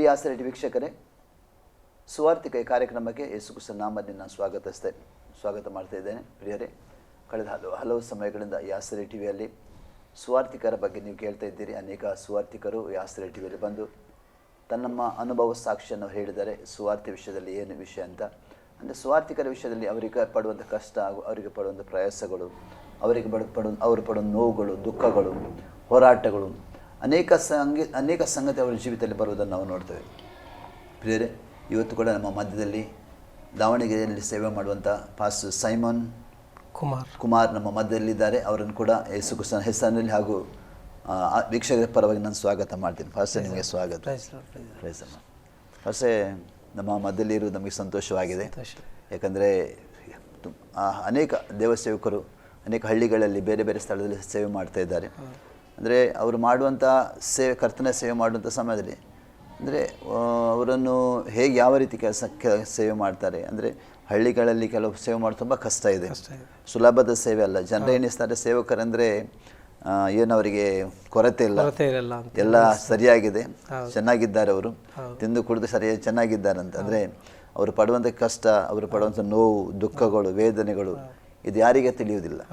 ಪ್ರಿಯ ಆಸರೆ ವೀಕ್ಷಕರೇ, ಸುವಾರ್ತಿಕ ಈ ಕಾರ್ಯಕ್ರಮಕ್ಕೆ ಯೇಸು ಕ್ರಿಸ್ತನ ನಾಮದಲ್ಲಿ ನಾನು ಸ್ವಾಗತ ಮಾಡ್ತಾ ಇದ್ದೇನೆ. ಪ್ರಿಯರೇ, ಕಳೆದ ಹಲವು ಸಮಯಗಳಿಂದ ಈ ಆಸರೆ ಟಿವಿಯಲ್ಲಿ ಸುವಾರ್ತಿಕರ ಬಗ್ಗೆ ನೀವು ಕೇಳ್ತಾ ಇದ್ದೀರಿ. ಅನೇಕ ಸುವಾರ್ತಿಕರು ಈ ಆಸರೆ ಟಿವಿಯಲ್ಲಿ ಬಂದು ತನ್ನಮ್ಮ ಅನುಭವ ಸಾಕ್ಷಿಯನ್ನು ಹೇಳಿದ್ದಾರೆ. ಸುವಾರ್ತೆ ವಿಷಯದಲ್ಲಿ ಏನು ವಿಷಯ ಅಂತ, ಅಂದರೆ ಸುವಾರ್ತಿಕರ ವಿಷಯದಲ್ಲಿ ಅವರಿಗೆ ಪಡುವಂಥ ಕಷ್ಟ, ಅವರಿಗೆ ಪಡುವಂಥ ಪ್ರಯಾಸಗಳು, ಅವರು ಪಡುವ ನೋವುಗಳು, ದುಃಖಗಳು, ಹೋರಾಟಗಳು, ಅನೇಕ ಸಂಗತಿ ಅವರ ಜೀವಿತದಲ್ಲಿ ಬರುವುದನ್ನು ನಾವು ನೋಡ್ತೇವೆ. ಪ್ರಿಯರೇ, ಇವತ್ತು ಕೂಡ ನಮ್ಮ ಮಧ್ಯದಲ್ಲಿ ದಾವಣಗೆರೆಯಲ್ಲಿ ಸೇವೆ ಮಾಡುವಂಥ ಪಾಸ್ಟರ್ ಸೈಮನ್ ಕುಮಾರ್ ನಮ್ಮ ಮಧ್ಯದಲ್ಲಿದ್ದಾರೆ. ಅವರನ್ನು ಕೂಡ ಯೇಸು ಕ್ರಿಸ್ತನ ಹೆಸರಿನಲ್ಲಿ ಹಾಗೂ ವೀಕ್ಷಕರ ಪರವಾಗಿ ನಾನು ಸ್ವಾಗತ ಮಾಡ್ತೀನಿ. ಪಾಸ್ಟರ್, ನಿಮಗೆ ಸ್ವಾಗತ. ಪಾಸ್ಟರ್, ನಮ್ಮ ಮಧ್ಯದಲ್ಲಿ ಇರುವುದು ನಮಗೆ ಸಂತೋಷವಾಗಿದೆ. ಯಾಕಂದರೆ ಅನೇಕ ದೇವಸೇವಕರು ಅನೇಕ ಹಳ್ಳಿಗಳಲ್ಲಿ ಬೇರೆ ಬೇರೆ ಸ್ಥಳದಲ್ಲಿ ಸೇವೆ ಮಾಡ್ತಾ ಇದ್ದಾರೆ. ಅಂದರೆ ಅವರು ಮಾಡುವಂಥ ಕರ್ತನ ಸೇವೆ ಮಾಡುವಂಥ ಸಮಯದಲ್ಲಿ ಅಂದರೆ ಅವರನ್ನು ಹೇಗೆ ಯಾವ ರೀತಿ ಸೇವೆ ಮಾಡ್ತಾರೆ ಅಂದರೆ ಹಳ್ಳಿಗಳಲ್ಲಿ ಕೆಲವು ಸೇವೆ ಮಾಡೋದು ತುಂಬ ಕಷ್ಟ ಇದೆ, ಸುಲಭದ ಸೇವೆ ಅಲ್ಲ. ಜನರು ಏನಿಸ್ತಾರೆ, ಸೇವಕರಂದರೆ ಏನು ಅವರಿಗೆ ಕೊರತೆ ಇಲ್ಲ, ಎಲ್ಲ ಸರಿಯಾಗಿದೆ, ಚೆನ್ನಾಗಿದ್ದಾರೆ, ಅವರು ತಿಂದು ಕುಡಿದು ಸರಿಯಾಗಿ ಚೆನ್ನಾಗಿದ್ದಾರಂತ. ಅಂದರೆ ಅವರು ಪಡುವಂಥ ಕಷ್ಟ, ಅವರು ಪಡುವಂಥ ನೋವು, ದುಃಖಗಳು, ವೇದನೆಗಳು ಇದು ಯಾರಿಗೆ ತಿಳಿಯುವುದಿಲ್ಲ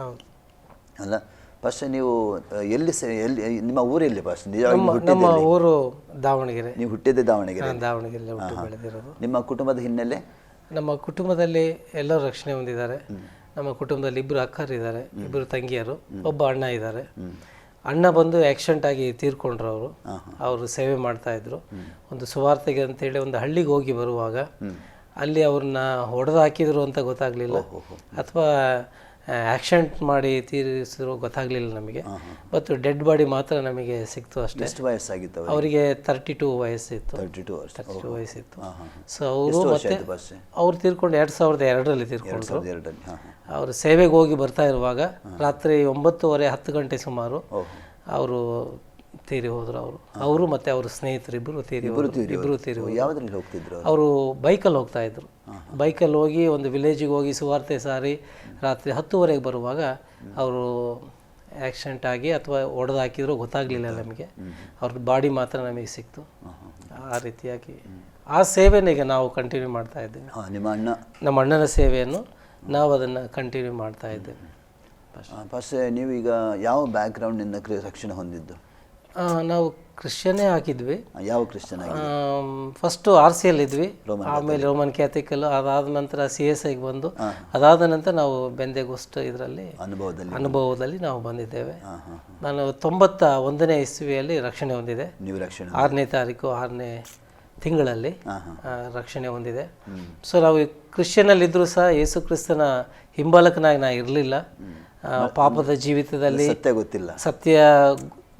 ಅಲ್ಲ. ಫಸ್ಟ್ ನೀವು ಎಲ್ಲಿ ನಿಮ್ಮ ಊರಲ್ಲಿ ಫಸ್ಟ್ ನಮ್ಮ ಊರು ದಾವಣಗೆರೆ. ನೀವು ಹುಟ್ಟಿದ್ದೆ ದಾವಣಗೆರೆ? ಬೆಳೆದಿರೋದು. ನಿಮ್ಮ ಕುಟುಂಬದ ಹಿನ್ನೆಲೆ? ನಮ್ಮ ಕುಟುಂಬದಲ್ಲಿ ಎಲ್ಲರೂ ರಕ್ಷಣೆ ಹೊಂದಿದ್ದಾರೆ. ನಮ್ಮ ಕುಟುಂಬದಲ್ಲಿ 2 ಅಕ್ಕರಿದ್ದಾರೆ, 2 ತಂಗಿಯರು, ಒಬ್ಬ ಅಣ್ಣ ಇದ್ದಾರೆ. ಅಣ್ಣ ಬಂದು ಆಕ್ಸಿಡೆಂಟ್ ಆಗಿ ತೀರ್ಕೊಂಡ್ರು. ಅವರು ಸೇವೆ ಮಾಡ್ತಾ ಇದ್ರು. ಒಂದು ಸುವಾರ್ತೆಗೆ ಅಂತೇಳಿ ಒಂದು ಹಳ್ಳಿಗೆ ಹೋಗಿ ಬರುವಾಗ ಅಲ್ಲಿ ಅವ್ರನ್ನ ಹೊಡೆದು ಹಾಕಿದ್ರು ಅಂತ ಗೊತ್ತಾಗ್ಲಿಲ್ಲ, ಅಥವಾ ಆಕ್ಸಿಡೆಂಟ್ ಮಾಡಿ ತೀರಿಸಿದ್ರು ಗೊತ್ತಾಗಲಿಲ್ಲ ನಮಗೆ. ಮತ್ತು ಡೆಡ್ ಬಾಡಿ ಮಾತ್ರ ನಮಗೆ ಸಿಕ್ತು ಅಷ್ಟೇ. ಎಷ್ಟು ವಯಸ್ಸಾಗಿತ್ತು ಅವರಿಗೆ? 32 ವಯಸ್ಸಿತ್ತು. 32 ವಯಸ್ಸಿತ್ತು. ಸೊ ಅವರು ಮತ್ತೆ ಅವ್ರು ತೀರ್ಕೊಂಡು 2002ರಲ್ಲಿ ತೀರ್ಕೊಂಡ್ರು. ಅವರು ಸೇವೆಗೆ ಹೋಗಿ ಬರ್ತಾ ಇರುವಾಗ ರಾತ್ರಿ 9:30 10 ಗಂಟೆ ಸುಮಾರು ಅವರು ತೀರಿ ಹೋದ್ರು. ಅವರು ಮತ್ತೆ ಅವ್ರ ಸ್ನೇಹಿತರು ಇಬ್ಬರು ತೀರಿ ಹೋದ್ರು. ಯಾವುದ್ರಲ್ಲಿ ಹೋಗ್ತಿದ್ರು ಅವರು? ಬೈಕಲ್ಲಿ ಹೋಗ್ತಾ ಇದ್ರು. ಬೈಕಲ್ಲಿ ಹೋಗಿ ಒಂದು ವಿಲೇಜಿಗೆ ಹೋಗಿ ಸುವಾರ್ತೆ ಸಾರಿ ರಾತ್ರಿ 10:30ಗೆ ಬರುವಾಗ ಅವರು ಆಕ್ಸಿಡೆಂಟ್ ಆಗಿ ಅಥವಾ ಒಡೆದು ಹಾಕಿದ್ರು ಗೊತ್ತಾಗಲಿಲ್ಲ ನಮಗೆ. ಅವ್ರದ್ದು ಬಾಡಿ ಮಾತ್ರ ನಮಗೆ ಸಿಕ್ತು. ಆ ರೀತಿಯಾಗಿ ಆ ಸೇವೆನ ಈಗ ನಾವು ಕಂಟಿನ್ಯೂ ಮಾಡ್ತಾ ಇದ್ದೇವೆ. ನಮ್ಮ ಅಣ್ಣನ ಸೇವೆಯನ್ನು ನಾವು ಅದನ್ನು ಕಂಟಿನ್ಯೂ ಮಾಡ್ತಾ ಇದ್ದೇವೆ. ಫಸ್ಟ್ ನೀವು ಈಗ ಯಾವ ಬ್ಯಾಕ್ಗ್ರೌಂಡಿಂದ ರಕ್ಷಣೆ ಹೊಂದಿದ್ದು? ನಾವು ಕ್ರಿಶ್ಚಿಯನ್ನೇ ಹಾಕಿದ್ವಿ. ಯಾವ ಕ್ರಿಶ್ಚಿಯನ್? ಫಸ್ಟು RCL ಇದ್ವಿ, ಆಮೇಲೆ ರೋಮನ್ ಕ್ಯಾಥಲಿಕಲ್, ಅದಾದ ನಂತರ CSIಗೆ ಬಂದು, ಅದಾದ ನಂತರ ನಾವು ಬೆಂದೆಗೋಸ್ಟ್ ಇದರಲ್ಲಿ ಅನುಭವದಲ್ಲಿ ನಾವು ಬಂದಿದ್ದೇವೆ. ನಾನು 91ನೇ ಇಸ್ವಿಯಲ್ಲಿ ರಕ್ಷಣೆ ಹೊಂದಿದೆ. 6ನೇ ತಾರೀಕು 6ನೇ ತಿಂಗಳಲ್ಲಿ ರಕ್ಷಣೆ ಹೊಂದಿದೆ. ಸೊ ನಾವು ಕ್ರಿಶ್ಚಿಯನಲ್ಲಿದ್ದರೂ ಸಹ ಯೇಸು ಕ್ರಿಸ್ತನ ಹಿಂಬಾಲಕನಾಗಿ ನಾ ಇರಲಿಲ್ಲ. ಪಾಪದ ಜೀವಿತದಲ್ಲಿ ಸತ್ಯ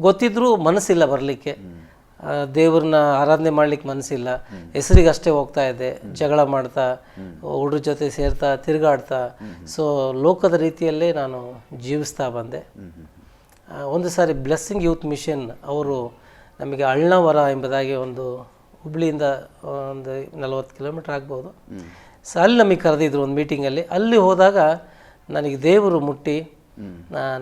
ಗೊತ್ತಿದ್ರೂ ಮನಸ್ಸಿಲ್ಲ ಬರಲಿಕ್ಕೆ, ದೇವ್ರನ್ನ ಆರಾಧನೆ ಮಾಡ್ಲಿಕ್ಕೆ ಮನಸ್ಸಿಲ್ಲ. ಹೆಸರಿಗಷ್ಟೇ ಹೋಗ್ತಾ ಇದ್ದೆ, ಜಗಳ ಮಾಡ್ತಾ, ಹುಡುಗ್ರ ಜೊತೆ ಸೇರ್ತಾ, ತಿರುಗಾಡ್ತಾ. ಸೊ ಲೋಕದ ರೀತಿಯಲ್ಲೇ ನಾನು ಜೀವಿಸ್ತಾ ಬಂದೆ. ಒಂದು ಸಾರಿ ಬ್ಲೆಸ್ಸಿಂಗ್ ಯೂತ್ ಮಿಷನ್ ಅವರು ನಮಗೆ ಅಳ್ನಾವರ ಎಂಬುದಾಗಿ ಒಂದು ಹುಬ್ಳಿಯಿಂದ ಒಂದು 40 ಕಿಲೋಮೀಟರ್ ಆಗ್ಬೋದು. ಸೊ ಅಲ್ಲಿ ನಮಗೆ ಕರೆದಿದ್ರು ಒಂದು ಮೀಟಿಂಗಲ್ಲಿ. ಅಲ್ಲಿ ಹೋದಾಗ ನನಗೆ ದೇವರು ಮುಟ್ಟಿ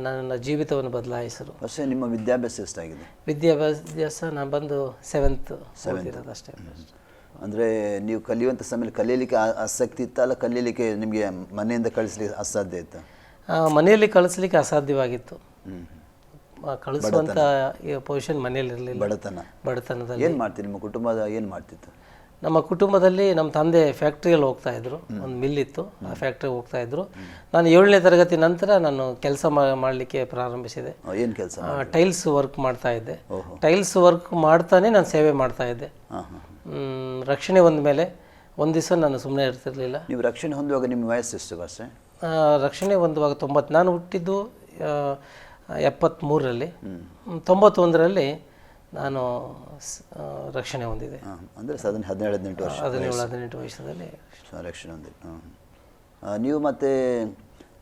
ನನ್ನ ಜೀವಿತವನ್ನು ಬದಲಾಯಿಸರು. ನಿಮ್ಮ ವಿದ್ಯಾಭ್ಯಾಸ ಎಷ್ಟಾಗಿದೆ? ವಿದ್ಯಾಭ್ಯಾಸ ನಾನು ಬಂದು 7th ಅಷ್ಟೇ. ಅಂದರೆ ನೀವು ಕಲಿಯುವಂಥ ಸಮಯದಲ್ಲಿ ಕಲೀಲಿಕ್ಕೆ ಆಸಕ್ತಿ ಇತ್ತ, ಅಲ್ಲ ಕಲೀಲಿಕ್ಕೆ ನಿಮಗೆ ಮನೆಯಿಂದ ಕಳಿಸ್ಲಿಕ್ಕೆ ಅಸಾಧ್ಯ ಇತ್ತು? ಮನೆಯಲ್ಲಿ ಕಳಿಸ್ಲಿಕ್ಕೆ ಅಸಾಧ್ಯವಾಗಿತ್ತು. ಕಳಿಸುವಂಥ ಪೊಸಿಷನ್ ಮನೆಯಲ್ಲಿ ಇರಲಿಲ್ಲ. ಬಡತನದಲ್ಲಿ. ಏನು ಮಾಡ್ತೀವಿ? ನಿಮ್ಮ ಕುಟುಂಬದ ಏನು ಮಾಡ್ತಿತ್ತು? ನಮ್ಮ ಕುಟುಂಬದಲ್ಲಿ ನಮ್ಮ ತಂದೆ ಫ್ಯಾಕ್ಟ್ರಿಯಲ್ಲಿ ಹೋಗ್ತಾ ಇದ್ರು. ಒಂದು ಮಿಲ್ ಇತ್ತು, ಆ ಫ್ಯಾಕ್ಟ್ರಿಗೆ ಹೋಗ್ತಾ ಇದ್ರು. ನಾನು 7ನೇ ತರಗತಿ ನಂತರ ನಾನು ಕೆಲಸ ಮಾಡಲಿಕ್ಕೆ ಪ್ರಾರಂಭಿಸಿದೆ. ಏನು ಕೆಲಸ? ಟೈಲ್ಸ್ ವರ್ಕ್ ಮಾಡ್ತಾ ಇದ್ದೆ. ಟೈಲ್ಸ್ ವರ್ಕ್ ಮಾಡ್ತಾನೆ ನಾನು ಸೇವೆ ಮಾಡ್ತಾ ಇದ್ದೆ. ರಕ್ಷಣೆ ಹೊಂದ ಮೇಲೆ ಒಂದು ದಿವಸ ನಾನು ಸುಮ್ಮನೆ ಇರ್ತಿರ್ಲಿಲ್ಲ. ನೀವು ರಕ್ಷಣೆ ಹೊಂದುವಾಗ ನಿಮ್ಮ ವಯಸ್ಸು ಎಷ್ಟು ಭಾಷೆ? ರಕ್ಷಣೆ ಹೊಂದುವಾಗ 90. ನಾನು ಹುಟ್ಟಿದ್ದು 73ರಲ್ಲಿ. 91ರಲ್ಲಿ ನಾನು ರಕ್ಷಣೆ ಹೊಂದಿದೆ. ಅಂದರೆ 17-18 ವರ್ಷ. 17-18 ವಯಸ್ಸಲ್ಲಿ ರಕ್ಷಣೆ ಹೊಂದಿದೆ. ನೀವು ಮತ್ತೆ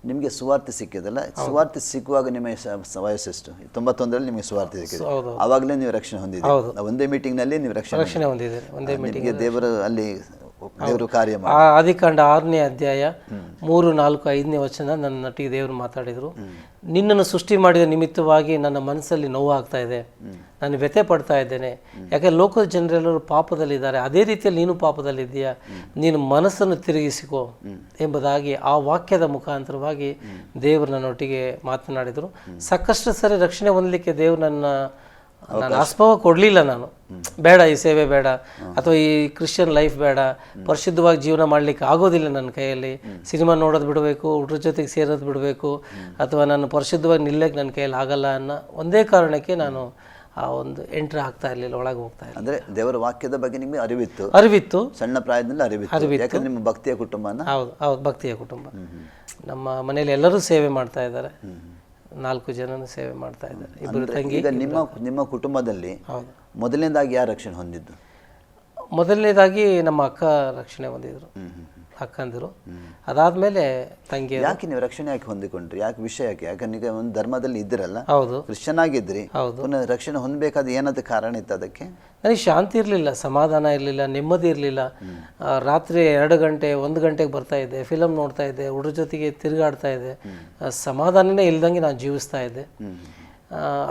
ನಿಮಗೆ ಸುವಾರ್ತೆ ಸಿಕ್ಕಿದಲ್ಲ, ಸುವಾರ್ತೆ ಸಿಕ್ಕುವಾಗ ನಿಮ್ಮ ವಯಸ್ಸೆಷ್ಟು? 91ರಲ್ಲಿ ನಿಮಗೆ ಸುವಾರ್ತೆ ಸಿಕ್ಕಿದೆ, ಆವಾಗಲೇ ನೀವು ರಕ್ಷಣೆ ಹೊಂದಿದ್ದೀರಿ. ಒಂದೇ ಮೀಟಿಂಗ್ನಲ್ಲಿ ನೀವು ರಕ್ಷಣೆ ಹೊಂದಿದ್ದೀರಿ. ಒಂದೇ ಮೀಟಿಂಗ್ ದೇವರ ಅಲ್ಲಿ ದೇವರು ಕಾರ್ಯ ಆ ಆದಿಕಾಂಡ 6ನೇ ಅಧ್ಯಾಯ 3, 4, 5ನೇ ವಚನ ನನ್ನ ನಟಿಗೆ ದೇವರು ಮಾತಾಡಿದರು. ನಿನ್ನನ್ನು ಸೃಷ್ಟಿ ಮಾಡಿದ ನಿಮಿತ್ತವಾಗಿ ನನ್ನ ಮನಸ್ಸಲ್ಲಿ ನೋವಾಗ್ತಾ ಇದೆ, ನಾನು ವ್ಯಥೆ ಪಡ್ತಾ ಇದ್ದೇನೆ. ಯಾಕೆ ಲೋಕದ ಜನರೆಲ್ಲರೂ ಪಾಪದಲ್ಲಿದ್ದಾರೆ, ಅದೇ ರೀತಿಯಲ್ಲಿ ನೀನು ಪಾಪದಲ್ಲಿದ್ದೀಯಾ, ನೀನು ಮನಸ್ಸನ್ನು ತಿರುಗಿಸಿಕೋ ಎಂಬುದಾಗಿ ಆ ವಾಕ್ಯದ ಮುಖಾಂತರವಾಗಿ ದೇವರು ನನ್ನೊಟ್ಟಿಗೆ ಮಾತನಾಡಿದರು. ಸಾಕಷ್ಟು ಸರಿ ರಕ್ಷಣೆ ಹೊಂದಲಿಕ್ಕೆ ದೇವರು ನಾನು ಆಸ್ಪವ ಕೊಡಲಿಲ್ಲ. ನಾನು ಬೇಡ, ಈ ಸೇವೆ ಬೇಡ, ಅಥವಾ ಈ ಕ್ರಿಶ್ಚಿಯನ್ ಲೈಫ್ ಬೇಡ, ಪರಿಶುದ್ಧವಾಗಿ ಜೀವನ ಮಾಡಲಿಕ್ಕೆ ಆಗೋದಿಲ್ಲ ನನ್ನ ಕೈಯಲ್ಲಿ, ಸಿನಿಮಾ ನೋಡೋದು ಬಿಡಬೇಕು, ಹುಡುಗ್ರ ಜೊತೆಗೆ ಸೇರೋದು ಬಿಡಬೇಕು, ಅಥವಾ ನಾನು ಪರಿಶುದ್ಧವಾಗಿ ನಿಲ್ಲಕ್ಕೆ ನನ್ನ ಕೈಯಲ್ಲಿ ಆಗಲ್ಲ ಅನ್ನೋ ಒಂದೇ ಕಾರಣಕ್ಕೆ ನಾನು ಆ ಒಂದು ಎಂಟ್ರಿ ಆಗ್ತಾ ಇರಲಿಲ್ಲ, ಒಳಗೆ ಹೋಗ್ತಾ ಇರಲಿಲ್ಲ. ಅಂದರೆ ದೇವರ ವಾಕ್ಯದ ಬಗ್ಗೆ ನಿಮಗೆ ಅರಿವಿತ್ತು, ಸಣ್ಣ ಪ್ರಾಯದಲ್ಲಿ ಅರಿವಿತ್ತು. ಯಾಕಂದ್ರೆ ನಿಮ್ಮ ಭಕ್ತಿಯ ಕುಟುಂಬನ. ಹೌದು, ಭಕ್ತಿಯ ಕುಟುಂಬ. ನಮ್ಮ ಮನೆಯಲ್ಲಿ ಎಲ್ಲರೂ ಸೇವೆ ಮಾಡ್ತಾ ಇದ್ದಾರೆ, 4 ಜನನು ಸೇವೆ ಮಾಡ್ತಾ ಇದ್ದಾರೆ, 2 ತಂಗಿ. ಈಗ ನಿಮ್ಮ ಕುಟುಂಬದಲ್ಲಿ ಮೊದಲನೇದಾಗಿ ಯಾರು ರಕ್ಷಣೆ ಹೊಂದಿದ್ದು? ಮೊದಲನೇದಾಗಿ ನಮ್ಮ ಅಕ್ಕ ರಕ್ಷಣೆ ಹೊಂದಿದ್ರು, ಅಕ್ಕಂದಿರು. ಅದಾದ್ಮೇಲೆ ತಂಗಿ. ಯಾಕೆ ನೀವು ರಕ್ಷಣೆ ಯಾಕೆ ಹೊಂದಿಕೊಂಡ್ರಿ? ಯಾಕೆ ವಿಷಯ ಯಾಕೆ? ಯಾಕಂದ್ರೆ ಈಗ ಒಂದು ಧರ್ಮದಲ್ಲಿ ಇದ್ದಿರಲ್ಲ, ಹೌದು, ಕ್ರಿಶ್ಚಿಯನ್ ಆಗಿದ್ರಿ, ಪುನಃ ರಕ್ಷಣೆ ಹೊಂದಬೇಕಾದ ಏನಾದ ಕಾರಣ ಇತ್ತು ಅದಕ್ಕೆ? ನನಗೆ ಶಾಂತಿ ಇರಲಿಲ್ಲ, ಸಮಾಧಾನ ಇರಲಿಲ್ಲ, ನೆಮ್ಮದಿ ಇರಲಿಲ್ಲ. ರಾತ್ರಿ 2 ಗಂಟೆ 1 ಗಂಟೆಗೆ ಬರ್ತಾ ಇದ್ದೆ, ಫಿಲಮ್ ನೋಡ್ತಾ ಇದ್ದೆ, ಹುಡುಗ ಜೊತೆಗೆ ತಿರುಗಾಡ್ತಾ ಇದ್ದೆ, ಸಮಾಧಾನನೇ ಇಲ್ದಂಗೆ ನಾನು ಜೀವಿಸ್ತಾ ಇದ್ದೆ.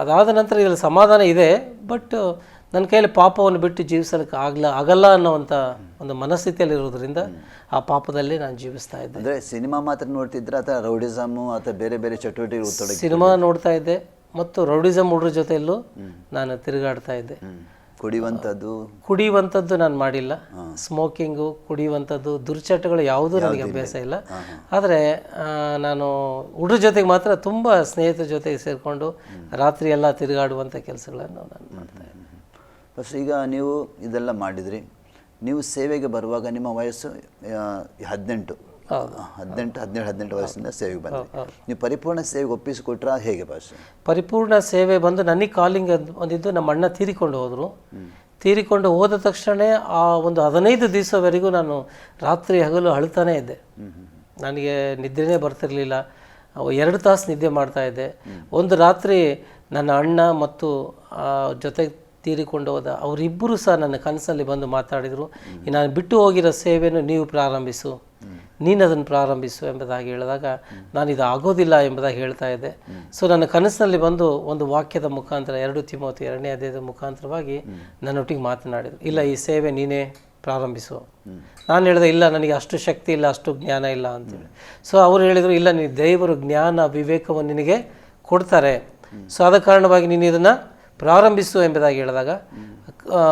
ಅದಾದ ನಂತರ ಇಲ್ಲಿ ಸಮಾಧಾನ ಇದೆ, ಬಟ್ ನನ್ನ ಕೈಯಲ್ಲಿ ಪಾಪವನ್ನು ಬಿಟ್ಟು ಜೀವಿಸಲಿಕ್ಕೆ ಆಗಲ್ಲ ಅನ್ನೋವಂಥ ಒಂದು ಮನಸ್ಥಿತಿಯಲ್ಲಿ ಇರೋದ್ರಿಂದ ಆ ಪಾಪದಲ್ಲಿ ನಾನು ಜೀವಿಸ್ತಾ ಇದ್ದೆ. ಅಂದರೆ ಸಿನಿಮಾ ಮಾತ್ರ ನೋಡ್ತಿದ್ರೆ ಅಥವಾ ರೌಡಿಸಮ್ ಅಥವಾ ಬೇರೆ ಬೇರೆ ಚಟುವಟಿಕೆ? ಸಿನಿಮಾ ನೋಡ್ತಾ ಇದ್ದೆ ಮತ್ತು ರೌಡಿಸಮ್ ಹುಡುಗ್ರ ಜೊತೆಯಲ್ಲೂ ನಾನು ತಿರುಗಾಡ್ತಾ ಇದ್ದೆ. ಕುಡಿಯುವಂಥದ್ದು ನಾನು ಮಾಡಿಲ್ಲ, ಸ್ಮೋಕಿಂಗು, ಕುಡಿಯುವಂಥದ್ದು, ದುರ್ಚಟಗಳು ಯಾವುದೂ ನನಗೆ ಅಭ್ಯಾಸ ಇಲ್ಲ. ಆದರೆ ನಾನು ಹುಡುಗ್ರ ಜೊತೆಗೆ ಮಾತ್ರ ತುಂಬ ಸ್ನೇಹಿತರ ಜೊತೆಗೆ ಸೇರಿಕೊಂಡು ರಾತ್ರಿ ಎಲ್ಲ ತಿರುಗಾಡುವಂಥ ಕೆಲಸಗಳನ್ನು ನಾನು ಮಾಡ್ತಾ ಇದ್ದೆ. ಫಸ್ಟ್ ಈಗ ನೀವು ಇದೆಲ್ಲ ಮಾಡಿದ್ರಿ, ನೀವು ಸೇವೆಗೆ ಬರುವಾಗ ನಿಮ್ಮ ವಯಸ್ಸು 18 ವಯಸ್ಸಿಂದ ಸೇವೆಗೆ ಬಂದ್ರಿ. ನೀವು ಪರಿಪೂರ್ಣ ಸೇವೆಗೆ ಒಪ್ಪಿಸಿಕೊಟ್ರ ಹೇಗೆ ಭಾಷೆ? ಪರಿಪೂರ್ಣ ಸೇವೆ ಬಂದು ನನಗೆ ಕಾಲಿಂಗ್ ಬಂದಿದ್ದು, ನಮ್ಮ ಅಣ್ಣ ತೀರಿಕೊಂಡು ಹೋದರು. ತೀರಿಕೊಂಡು ಹೋದ ತಕ್ಷಣ ಆ ಒಂದು 15 ದಿವಸವರೆಗೂ ನಾನು ರಾತ್ರಿ ಹಗಲು ಅಳ್ತಾನೇ ಇದ್ದೆ. ನನಗೆ ನಿದ್ರೆನೇ ಬರ್ತಿರ್ಲಿಲ್ಲ, 2 ತಾಸು ನಿದ್ದೆ ಮಾಡ್ತಾ ಇದ್ದೆ. ಒಂದು ರಾತ್ರಿ ನನ್ನ ಅಣ್ಣ ಮತ್ತು ಜೊತೆಗೆ ತೀರಿಕೊಂಡು ಹೋದ ಅವರಿಬ್ಬರು ಸಹ ನನ್ನ ಕನಸಲ್ಲಿ ಬಂದು ಮಾತಾಡಿದರು, ನಾನು ಬಿಟ್ಟು ಹೋಗಿರೋ ಸೇವೆಯನ್ನು ನೀವು ಪ್ರಾರಂಭಿಸು, ನೀನು ಅದನ್ನು ಪ್ರಾರಂಭಿಸು ಎಂಬುದಾಗಿ ಹೇಳಿದಾಗ ನಾನು ಇದು ಆಗೋದಿಲ್ಲ ಎಂಬುದಾಗಿ ಹೇಳ್ತಾ ಇದ್ದೆ. ಸೊ ನನ್ನ ಕನಸಿನಲ್ಲಿ ಬಂದು ಒಂದು ವಾಕ್ಯದ ಮುಖಾಂತರ 2 ತಿಮೋಥಿ 2ನೇ ಅಧ್ಯಾಯದ ಮುಖಾಂತರವಾಗಿ ನನ್ನೊಟ್ಟಿಗೆ ಮಾತನಾಡಿದರು, ಇಲ್ಲ ಈ ಸೇವೆ ನೀನೇ ಪ್ರಾರಂಭಿಸು. ನಾನು ಹೇಳಿದೆ, ಇಲ್ಲ ನನಗೆ ಅಷ್ಟು ಶಕ್ತಿ ಇಲ್ಲ, ಅಷ್ಟು ಜ್ಞಾನ ಇಲ್ಲ ಅಂತೇಳಿ. ಸೊ ಅವರು ಹೇಳಿದರು, ಇಲ್ಲ ನೀನು ದೇವರು ಜ್ಞಾನ ವಿವೇಕವನ್ನು ನಿನಗೆ ಕೊಡ್ತಾರೆ, ಸೊ ಆದ ಕಾರಣವಾಗಿ ನೀನು ಇದನ್ನು ಪ್ರಾರಂಭಿಸು ಎಂಬುದಾಗಿ ಹೇಳಿದಾಗ,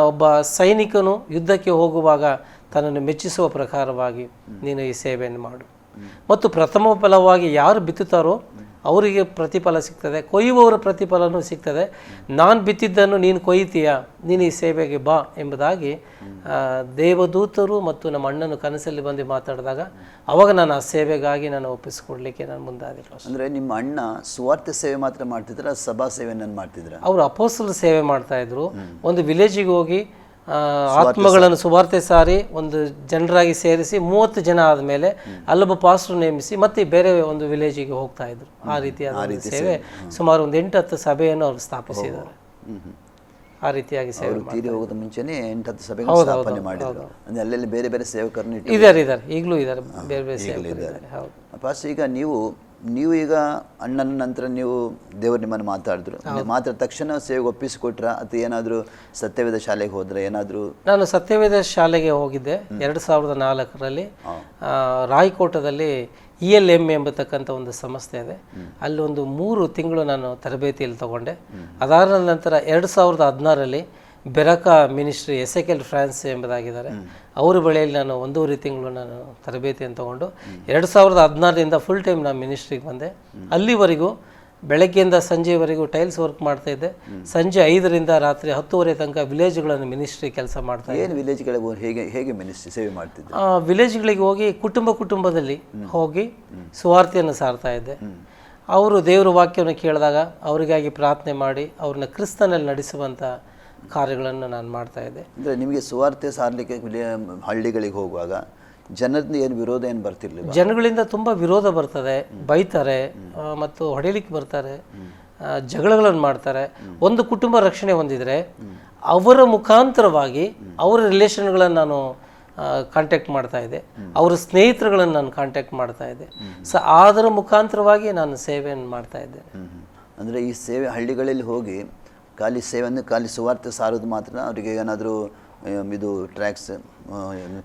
ಒಬ್ಬ ಸೈನಿಕನು ಯುದ್ಧಕ್ಕೆ ಹೋಗುವಾಗ ತನ್ನನ್ನು ಮೆಚ್ಚಿಸುವ ಪ್ರಕಾರವಾಗಿ ನೀನು ಈ ಸೇವೆಯನ್ನು ಮಾಡು, ಮತ್ತು ಪ್ರಥಮ ಫಲವಾಗಿ ಯಾರು ಬಿತ್ತುತ್ತಾರೋ ಅವರಿಗೆ ಪ್ರತಿಫಲ ಸಿಗ್ತದೆ, ಕೊಯ್ಯುವವರ ಪ್ರತಿಫಲನೂ ಸಿಗ್ತದೆ. ನಾನು ಬಿತ್ತಿದ್ದನ್ನು ನೀನು ಕೊಯ್ತೀಯ, ನೀನು ಈ ಸೇವೆಗೆ ಬಾ ಎಂಬುದಾಗಿ ದೇವದೂತರು ಮತ್ತು ನಮ್ಮ ಅಣ್ಣನು ಕನಸಲ್ಲಿ ಬಂದು ಮಾತಾಡಿದಾಗ ಅವಾಗ ನಾನು ಆ ಸೇವೆಗಾಗಿ ನಾನು ಒಪ್ಪಿಸಿಕೊಡ್ಲಿಕ್ಕೆ ನಾನು ಮುಂದಾದೆ. ಅಂದರೆ ನಿಮ್ಮ ಅಣ್ಣ ಸುವಾರ್ತೆ ಸೇವೆ ಮಾತ್ರ ಮಾಡ್ತಿದ್ರ, ಸಭಾ ಸೇವೆಯನ್ನು ಮಾಡ್ತಿದ್ರ? ಅವರು ಅಪೋಸ್ತಲ ಸೇವೆ ಮಾಡ್ತಾ ಇದ್ರು. ಒಂದು ವಿಲೇಜಿಗೆ ಹೋಗಿ ಆತ್ಮಗಳನ್ನು ಸುವಾರ್ತೆ ಸಾರಿ ಒಂದು ಜನರಾಗಿ ಸೇರಿಸಿ 30 ಜನ ಆದಮೇಲೆ ಅಲ್ಲೊಬ್ಬ ಪಾಸ್ಟರ್ ನೇಮಿಸಿ ಮತ್ತೆ ಬೇರೆ ಒಂದು ವಿಲೇಜಿಗೆ ಹೋಗ್ತಾ ಇದ್ರು. ಆ ರೀತಿಯಾದ ಸೇವೆ ಸುಮಾರು ಒಂದು 8-10 ಸಭೆಯನ್ನು ಅವರು ಸ್ಥಾಪಿಸಿದ್ದಾರೆ. ಆ ರೀತಿಯಾಗಿ ಸೇವೆ ತೀರಿ ಹೋಗೋದ ಮುಂಚೆನೇ 8-10 ಸಭೆ ಸ್ಥಾಪನೆ ಮಾಡಿದ್ರು. ಅಂದ್ರೆ ಅಲ್ಲೆಲ್ಲಿ ಬೇರೆ ಬೇರೆ ಸೇವಕರನ್ನು ಇದ್ದಾರೆ, ಈಗಲೂ ಇದ್ದಾರೆ, ಬೇರೆ ಬೇರೆ ಸೇವಕರಿದ್ದಾರೆ. ಪಾಸ್ ಈಗ ನೀವು ಈಗ ಅಣ್ಣನ ನಂತರ ನೀವು ದೇವರು ನಿಮ್ಮನ್ನು ಮಾತಾಡಿದ್ರು, ಮಾತಾಡಿದ ತಕ್ಷಣ ಸೇವೆಗೆ ಒಪ್ಪಿಸಿಕೊಟ್ರ ಅಥವಾ ಏನಾದರೂ ಸತ್ಯವೇದ ಶಾಲೆಗೆ ಹೋದ್ರೆ ಏನಾದರೂ? ನಾನು ಸತ್ಯವೇದ ಶಾಲೆಗೆ ಹೋಗಿದ್ದೆ 2004ರಲ್ಲಿ. ರಾಯಕೋಟದಲ್ಲಿ ELM ಎಂಬತಕ್ಕಂಥ ಒಂದು ಸಂಸ್ಥೆ ಇದೆ, ಅಲ್ಲಿ ಒಂದು 3 ತಿಂಗಳು ನಾನು ತರಬೇತಿಯಲ್ಲಿ ತಗೊಂಡೆ. ಅದಾದ ನಂತರ 2016ರಲ್ಲಿ ಬೆರಕಾ ಮಿನಿಸ್ಟ್ರಿ ಎಸೆಕೆಲ್ ಫ್ರಾನ್ಸ್ ಎಂಬುದಾಗಿದ್ದಾರೆ, ಅವರ ಬಳಿಯಲ್ಲಿ ನಾನು 1.5 ತಿಂಗಳು ನಾನು ತರಬೇತಿಯನ್ನು ತಗೊಂಡು 2016ರಿಂದ ಫುಲ್ ಟೈಮ್ ನಾನು ಮಿನಿಸ್ಟ್ರಿಗೆ ಬಂದೆ. ಅಲ್ಲಿವರೆಗೂ ಬೆಳಗ್ಗೆಯಿಂದ ಸಂಜೆವರೆಗೂ ಟೈಲ್ಸ್ ವರ್ಕ್ ಮಾಡ್ತಾ ಇದ್ದೆ. ಸಂಜೆ 5ರಿಂದ ರಾತ್ರಿ 10:30 ತನಕ ವಿಲೇಜ್ಗಳನ್ನು ಮಿನಿಸ್ಟ್ರಿ ಕೆಲಸ ಮಾಡ್ತಾ ಇದ್ದೆ. ಏನು ವಿಲೇಜ್ಗಳಿಗೆ ಹೇಗೆ ಮಿನಿಸ್ಟ್ರಿ ಸೇವೆ ಮಾಡ್ತಿದ್ದೆ? ವಿಲೇಜ್ಗಳಿಗೆ ಹೋಗಿ ಕುಟುಂಬದಲ್ಲಿ ಹೋಗಿ ಸುವಾರ್ತೆಯನ್ನು ಸಾರ್ತಾ ಇದ್ದೆ. ಅವರು ದೇವರ ವಾಕ್ಯವನ್ನು ಕೇಳಿದಾಗ ಅವರಿಗಾಗಿ ಪ್ರಾರ್ಥನೆ ಮಾಡಿ ಅವ್ರನ್ನ ಕ್ರಿಸ್ತನಲ್ಲಿ ನಡೆಸುವಂಥ ಕಾರ್ಯಗಳನ್ನು ನಾನು ಮಾಡ್ತಾ ಇದ್ದೆ. ಅಂದರೆ ನಿಮಗೆ ಸುವಾರ್ತೆ ಸಾರಲಿಕ್ಕೆ ಹಳ್ಳಿಗಳಿಗೆ ಹೋಗುವಾಗ ಜನರಿಂದ ಏನು ವಿರೋಧ ಏನು ಬರ್ತಿರ್ಲಿಲ್ಲ? ಜನಗಳಿಂದ ತುಂಬ ವಿರೋಧ ಬರ್ತದೆ, ಬೈತಾರೆ ಮತ್ತು ಹೊಡೆಯಲಿಕ್ಕೆ ಬರ್ತಾರೆ, ಜಗಳಗಳನ್ನು ಮಾಡ್ತಾರೆ. ಒಂದು ಕುಟುಂಬ ರಕ್ಷಣೆ ಹೊಂದಿದರೆ ಅವರ ಮುಖಾಂತರವಾಗಿ ಅವರ ರಿಲೇಷನ್ಗಳನ್ನು ನಾನು ಕಾಂಟ್ಯಾಕ್ಟ್ ಮಾಡ್ತಾ ಇದ್ದೆ, ಅವರ ಸ್ನೇಹಿತರುಗಳನ್ನು ನಾನು ಕಾಂಟ್ಯಾಕ್ಟ್ ಮಾಡ್ತಾ ಇದ್ದೆ. ಸೊ ಅದರ ಮುಖಾಂತರವಾಗಿ ನಾನು ಸೇವೆಯನ್ನು ಮಾಡ್ತಾ ಇದ್ದೇನೆ. ಅಂದರೆ ಈ ಸೇವೆ ಹಳ್ಳಿಗಳಲ್ಲಿ ಹೋಗಿ ಖಾಲಿ ಸೇವೆಯನ್ನು ಖಾಲಿ ಸುವಾರ್ತೆ ಸಾರೋದು ಮಾತ್ರ ಅವರಿಗೆ ಏನಾದರೂ ಇದು ಟ್ರ್ಯಾಕ್ಸ್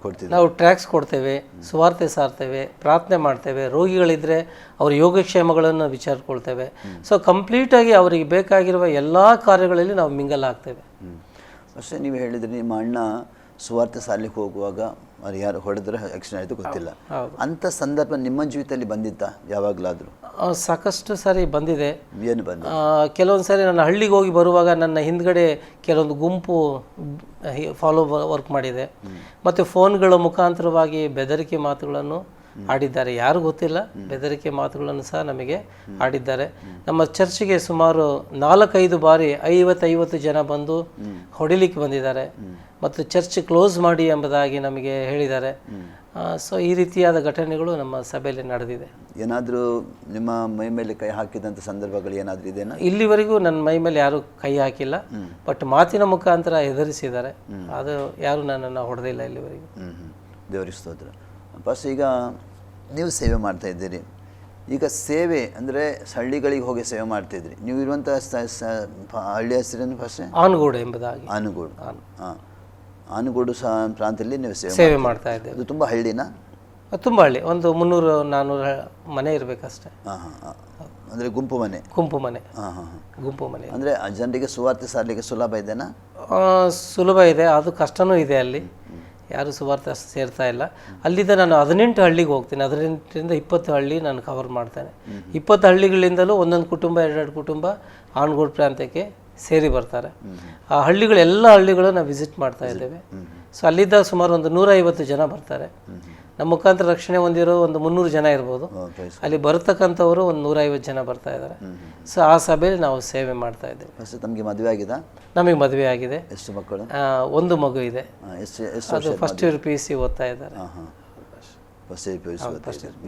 ಕೊಡ್ತೀವಿ? ನಾವು ಟ್ರ್ಯಾಕ್ಸ್ ಕೊಡ್ತೇವೆ, ಸುವಾರ್ತೆ ಸಾರ್ತೇವೆ, ಪ್ರಾರ್ಥನೆ ಮಾಡ್ತೇವೆ, ರೋಗಿಗಳಿದ್ದರೆ ಅವ್ರ ಯೋಗಕ್ಷೇಮಗಳನ್ನು ವಿಚಾರಿಸ್ಕೊಳ್ತೇವೆ. ಸೊ ಕಂಪ್ಲೀಟಾಗಿ ಅವರಿಗೆ ಬೇಕಾಗಿರುವ ಎಲ್ಲ ಕಾರ್ಯಗಳಲ್ಲಿ ನಾವು ಮಿಂಗಲ್ ಆಗ್ತೇವೆ. ಅಷ್ಟೇ. ನೀವು ಹೇಳಿದರೆ ನಿಮ್ಮ ಅಣ್ಣ ಸುವಾರ್ತೆ ಸಾಲಿಗೆ ಹೋಗುವಾಗ ಅವ್ರು ಯಾರು ಹೊಡೆದ್ರೆ ಆಕ್ಸಿಡೆಂಟ್ ಆಯಿತು ಗೊತ್ತಿಲ್ಲ, ಅಂಥ ಸಂದರ್ಭ ನಿಮ್ಮ ಜೀವಿತದಲ್ಲಿ ಬಂದಿತ್ತಾ ಯಾವಾಗಲಾದರೂ? ಸಾಕಷ್ಟು ಸಾರಿ ಬಂದಿದೆ. ಏನು ಬಂದ? ಕೆಲವೊಂದು ಸಾರಿ ನಾನು ಹಳ್ಳಿಗೆ ಹೋಗಿ ಬರುವಾಗ ನನ್ನ ಹಿಂದ್ಗಡೆ ಕೆಲವೊಂದು ಗುಂಪು ಫಾಲೋ ವರ್ಕ್ ಮಾಡಿದೆ. ಮತ್ತು ಫೋನ್ಗಳ ಮುಖಾಂತರವಾಗಿ ಬೆದರಿಕೆ ಮಾತುಗಳನ್ನು ಆಡಿದ್ದಾರೆ. ಯಾರು ಗೊತ್ತಿಲ್ಲ, ಬೆದರಿಕೆ ಮಾತುಗಳನ್ನು ಸಹ ನಮಗೆ ಆಡಿದ್ದಾರೆ. ನಮ್ಮ ಚರ್ಚಿಗೆ ಸುಮಾರು 4-5 ಬಾರಿ 50 ಜನ ಬಂದು ಹೊಡಿಲಿಕ್ಕೆ ಬಂದಿದ್ದಾರೆ ಮತ್ತು ಚರ್ಚ್ ಕ್ಲೋಸ್ ಮಾಡಿ ಎಂಬುದಾಗಿ ನಮಗೆ ಹೇಳಿದ್ದಾರೆ. ಸೊ ಈ ರೀತಿಯಾದ ಘಟನೆಗಳು ನಮ್ಮ ಸಭೆಯಲ್ಲಿ ನಡೆದಿದೆ. ಏನಾದರೂ ನಿಮ್ಮ ಮೈ ಮೇಲೆ ಕೈ ಹಾಕಿದಂಥ ಸಂದರ್ಭಗಳು ಏನಾದರೂ ಇದೆಯಾ? ಇಲ್ಲಿವರೆಗೂ ನನ್ನ ಮೈ ಮೇಲೆ ಯಾರೂ ಕೈ ಹಾಕಿಲ್ಲ, ಬಟ್ ಮಾತಿನ ಮುಖಾಂತರ ಹೆದರಿಸಿದ್ದಾರೆ. ಅದು ಯಾರು ನನ್ನನ್ನು ಹೊಡೆದಿಲ್ಲ ಇಲ್ಲಿವರೆಗೂ. ದೇವರಿಗೆ ಸ್ತೋತ್ರ. ಫಸ್ಟ್ ಈಗ ನೀವು ಸೇವೆ ಮಾಡ್ತಾ ಇದ್ದೀರಿ. ಈಗ ಸೇವೆ ಅಂದರೆ ಹಳ್ಳಿಗಳಿಗೆ ಹೋಗಿ ಸೇವೆ ಮಾಡ್ತಾಯಿದ್ರಿ. ನೀವು ಇರುವಂಥ ಹಳ್ಳಿ ಹೆಸರೇನು ಫಸ್ಟ್? ಆನಗೋಡು ಎಂಬುದಾಗಿ. ಆನಗೋಡು. ಹಾಂ, ಆನಗೋಡು ಸಹ ಪ್ರಾಂತದಲ್ಲಿ ನೀವು ಸೇವೆ ಮಾಡ್ತಾ ಇದ್ದೇವೆ. ಅದು ತುಂಬ ಹಳ್ಳಿನಾ? ತುಂಬ ಹಳ್ಳಿ, ಒಂದು 300-400 ಮನೆ ಇರಬೇಕಷ್ಟೇ. ಹಾಂ ಹಾಂ. ಅಂದರೆ ಗುಂಪು ಮನೆ? ಗುಂಪು ಮನೆ. ಹಾಂ ಹಾಂ. ಗುಂಪು ಮನೆ. ಅಂದರೆ ಜನರಿಗೆ ಸುವಾರ್ತೆ ಸಾರಲಿಕ್ಕೆ ಸುಲಭ ಇದೆನಾ? ಸುಲಭ ಇದೆ, ಅದು ಕಷ್ಟನೂ ಇದೆ. ಅಲ್ಲಿ ಯಾರು ಸುವಾರ್ತೆ ಸೇರ್ತಾ ಇಲ್ಲ. ಅಲ್ಲಿಂದ ನಾನು 18 ಹಳ್ಳಿಗೆ ಹೋಗ್ತೀನಿ. 18ರಿಂದ 20 ಹಳ್ಳಿ ನಾನು ಕವರ್ ಮಾಡ್ತೇನೆ. 20 ಹಳ್ಳಿಗಳಿಂದಲೂ ಒಂದೊಂದು ಕುಟುಂಬ 2 ಕುಟುಂಬ ಆನಗೋಡು ಪ್ರಾಂತ್ಯಕ್ಕೆ ಸೇರಿ ಬರ್ತಾರೆ. ಆ ಹಳ್ಳಿಗಳೆಲ್ಲ ಹಳ್ಳಿಗಳು ನಾವು ವಿಸಿಟ್ ಮಾಡ್ತಾ ಇದ್ದೇವೆ. ಸೊ ಅಲ್ಲಿದ್ದ ಸುಮಾರು ಒಂದು 150 ಜನ ಬರ್ತಾರೆ. ನಮ್ಮ ಮುಖಾಂತರ ರಕ್ಷಣೆ ಹೊಂದಿರೋ ಒಂದು 300 ಜನ ಇರ್ಬೋದು. ಅಲ್ಲಿ ಬರತಕ್ಕಂಥವರು ಒಂದು 150 ಜನ ಬರ್ತಾ ಇದ್ದಾರೆ. ಸೊ ಆ ಸಭೆಯಲ್ಲಿ ನಾವು ಸೇವೆ ಮಾಡ್ತಾ ಇದ್ದೇವೆ. ತಮಗೆ ಮದುವೆ ಆಗಿದಾ? ನಮಗೆ ಮದುವೆ ಆಗಿದೆ. ಎಷ್ಟು ಮಕ್ಕಳು? ಒಂದು ಮಗು ಇದೆ. ಅದು ಫಸ್ಟ್ ಇಯರ್ PUC ಓದ್ತಾ ಇದ್ದಾರೆ.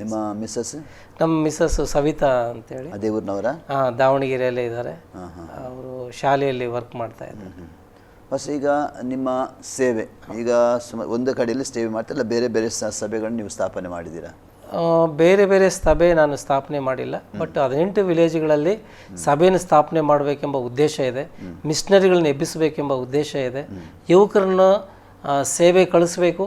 ನಿಮ್ಮ ಮಿಸ್ಸಸ್? ನಮ್ಮ ಮಿಸ್ಸಸ್ ಸವಿತಾ ಅಂತೇಳಿ. ಅದೇ ಊರಿನವರ? ದಾವಣಗೆರೆಯಲ್ಲೇ ಇದ್ದಾರೆ. ಅವರು ಶಾಲೆಯಲ್ಲಿ ವರ್ಕ್ ಮಾಡ್ತಾ ಇದ್ದಾರೆ. ಬಸ್ ಈಗ ನಿಮ್ಮ ಸೇವೆ ಈಗ ಒಂದು ಕಡೆಯಲ್ಲಿ ಸೇವೆ ಮಾಡ್ತಿಲ್ಲ, ಬೇರೆ ಬೇರೆ ಸಭೆಗಳನ್ನು ನೀವು ಸ್ಥಾಪನೆ ಮಾಡಿದ್ದೀರಾ? ಬೇರೆ ಬೇರೆ ಸಭೆ ನಾನು ಸ್ಥಾಪನೆ ಮಾಡಿಲ್ಲ, ಬಟ್ 18 ವಿಲೇಜ್ಗಳಲ್ಲಿ ಸಭೆಯನ್ನು ಸ್ಥಾಪನೆ ಮಾಡಬೇಕೆಂಬ ಉದ್ದೇಶ ಇದೆ. ಮಿಷನರಿಗಳನ್ನ ಎಬ್ಬಿಸಬೇಕೆಂಬ ಉದ್ದೇಶ ಇದೆ. ಯುವಕರನ್ನು ಸೇವೆ ಕಳಿಸ್ಬೇಕು,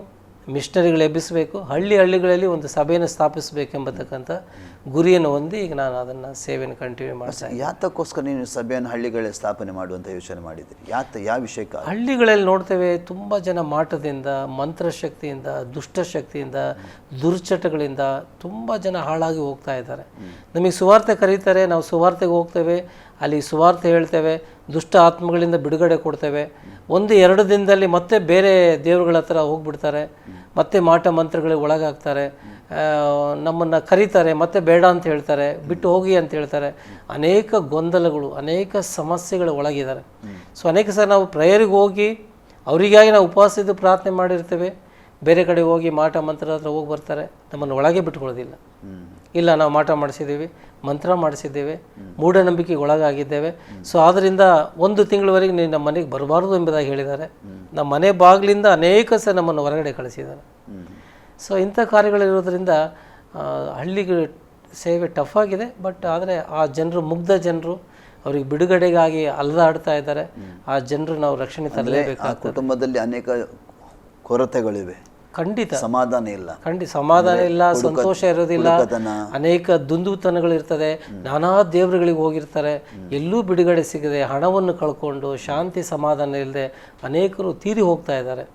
ಮಿಷನರಿಗಳು ಎಬ್ಬಿಸಬೇಕು, ಹಳ್ಳಿಗಳಲ್ಲಿ ಒಂದು ಸಭೆಯನ್ನು ಸ್ಥಾಪಿಸಬೇಕೆಂಬತಕ್ಕಂಥ ಗುರಿಯನ್ನು ಹೊಂದಿ ಈಗ ನಾನು ಅದನ್ನು ಸೇವೆಯನ್ನು ಕಂಟಿನ್ಯೂ ಮಾಡ್ತೀನಿ. ಯಾತಕ್ಕೋಸ್ಕರ ನೀವು ಸಭೆಯನ್ನು ಹಳ್ಳಿಗಳಲ್ಲಿ ಸ್ಥಾಪನೆ ಮಾಡುವಂಥ ಯೋಚನೆ ಮಾಡಿದ್ದೀರಿ? ಯಾವ ವಿಷಯಕ್ಕೆ? ಹಳ್ಳಿಗಳಲ್ಲಿ ನೋಡ್ತೇವೆ ತುಂಬ ಜನ ಮಾಟದಿಂದ, ಮಂತ್ರಶಕ್ತಿಯಿಂದ, ದುಷ್ಟಶಕ್ತಿಯಿಂದ, ದುರ್ಚಟಗಳಿಂದ ತುಂಬ ಜನ ಹಾಳಾಗಿ ಹೋಗ್ತಾ ಇದ್ದಾರೆ. ನಮಗೆ ಸುವಾರ್ತೆ ಕರೀತಾರೆ, ನಾವು ಸುವಾರ್ತೆಗೆ ಹೋಗ್ತೇವೆ, ಅಲ್ಲಿ ಸುವಾರ್ತೆ ಹೇಳ್ತೇವೆ, ದುಷ್ಟ ಆತ್ಮಗಳಿಂದ ಬಿಡುಗಡೆ ಕೊಡ್ತೇವೆ. 1-2 ದಿನದಲ್ಲಿ ಮತ್ತೆ ಬೇರೆ ದೇವರುಗಳ ಹತ್ರ ಹೋಗ್ಬಿಡ್ತಾರೆ, ಮತ್ತೆ ಮಾಟ ಮಂತ್ರಗಳಿಗೆ ಒಳಗಾಗ್ತಾರೆ, ನಮ್ಮನ್ನು ಕರೀತಾರೆ, ಮತ್ತೆ ಬೇಡ ಅಂತ ಹೇಳ್ತಾರೆ, ಬಿಟ್ಟು ಹೋಗಿ ಅಂತ ಹೇಳ್ತಾರೆ. ಅನೇಕ ಗೊಂದಲಗಳು, ಅನೇಕ ಸಮಸ್ಯೆಗಳು ಒಳಗಿದ್ದಾರೆ. ಸೊ ಅನೇಕ ಸಲ ನಾವು ಪ್ರೇಯರಿಗೆ ಹೋಗಿ ಅವರಿಗಾಗಿ ನಾವು ಉಪವಾಸದ ಪ್ರಾರ್ಥನೆ ಮಾಡಿರ್ತೇವೆ, ಬೇರೆ ಕಡೆ ಹೋಗಿ ಮಾಟ ಮಂತ್ರ ಹತ್ರ ಹೋಗಿ ಬರ್ತಾರೆ, ನಮ್ಮನ್ನು ಒಳಗೆ ಬಿಟ್ಕೊಳ್ಳೋದಿಲ್ಲ. ಇಲ್ಲ, ನಾವು ಮಾಟ ಮಾಡಿಸಿದ್ದೀವಿ, ಮಂತ್ರ ಮಾಡಿಸಿದ್ದೇವೆ, ಮೂಢನಂಬಿಕೆಗೆ ಒಳಗಾಗಿದ್ದೇವೆ. ಸೊ ಆದ್ದರಿಂದ 1 ತಿಂಗಳವರೆಗೆ ನೀವು ನಮ್ಮ ಮನೆಗೆ ಬರಬಾರ್ದು ಎಂಬುದಾಗಿ ಹೇಳಿದ್ದಾರೆ. ನಮ್ಮ ಮನೆ ಬಾಗಿಲಿಂದ ಅನೇಕ ಸಹ ನಮ್ಮನ್ನು ಹೊರಗಡೆ ಕಳಿಸಿದ್ದಾರೆ. ಸೊ ಇಂಥ ಕಾರ್ಯಗಳಿರೋದ್ರಿಂದ ಹಳ್ಳಿಗೆ ಸೇವೆ ಟಫ್ ಆಗಿದೆ. ಬಟ್ ಆದರೆ ಆ ಜನರು, ಮುಗ್ಧ ಜನರು, ಅವ್ರಿಗೆ ಬಿಡುಗಡೆಗಾಗಿ ಅಲ್ದಾಡ್ತಾ ಇದ್ದಾರೆ. ಆ ಜನರು ನಾವು ರಕ್ಷಣೆ ತರಲೇಬೇಕಾಗ್ತದೆ. ಕುಟುಂಬದಲ್ಲಿ ಅನೇಕ ಕೊರತೆಗಳಿವೆ, ಖಂಡಿತ ಸಮಾಧಾನ ಇಲ್ಲ, ಸಮಾಧಾನ ಇಲ್ಲ, ಸಂತೋಷ ಇರೋದಿಲ್ಲ, ಅನೇಕ ದುಂದುತನಗಳಿರ್ತದೆ, ನಾನಾ ದೇವರುಗಳಿಗೆ ಹೋಗಿರ್ತಾರೆ, ಎಲ್ಲೂ ಬಿಡುಗಡೆ ಸಿಗದೆ ಹಣವನ್ನು ಕಳ್ಕೊಂಡು ಶಾಂತಿ ಸಮಾಧಾನ ಇಲ್ಲದೆ ಅನೇಕರು ತೀರಿ ಹೋಗ್ತಾ ಇದ್ದಾರೆ.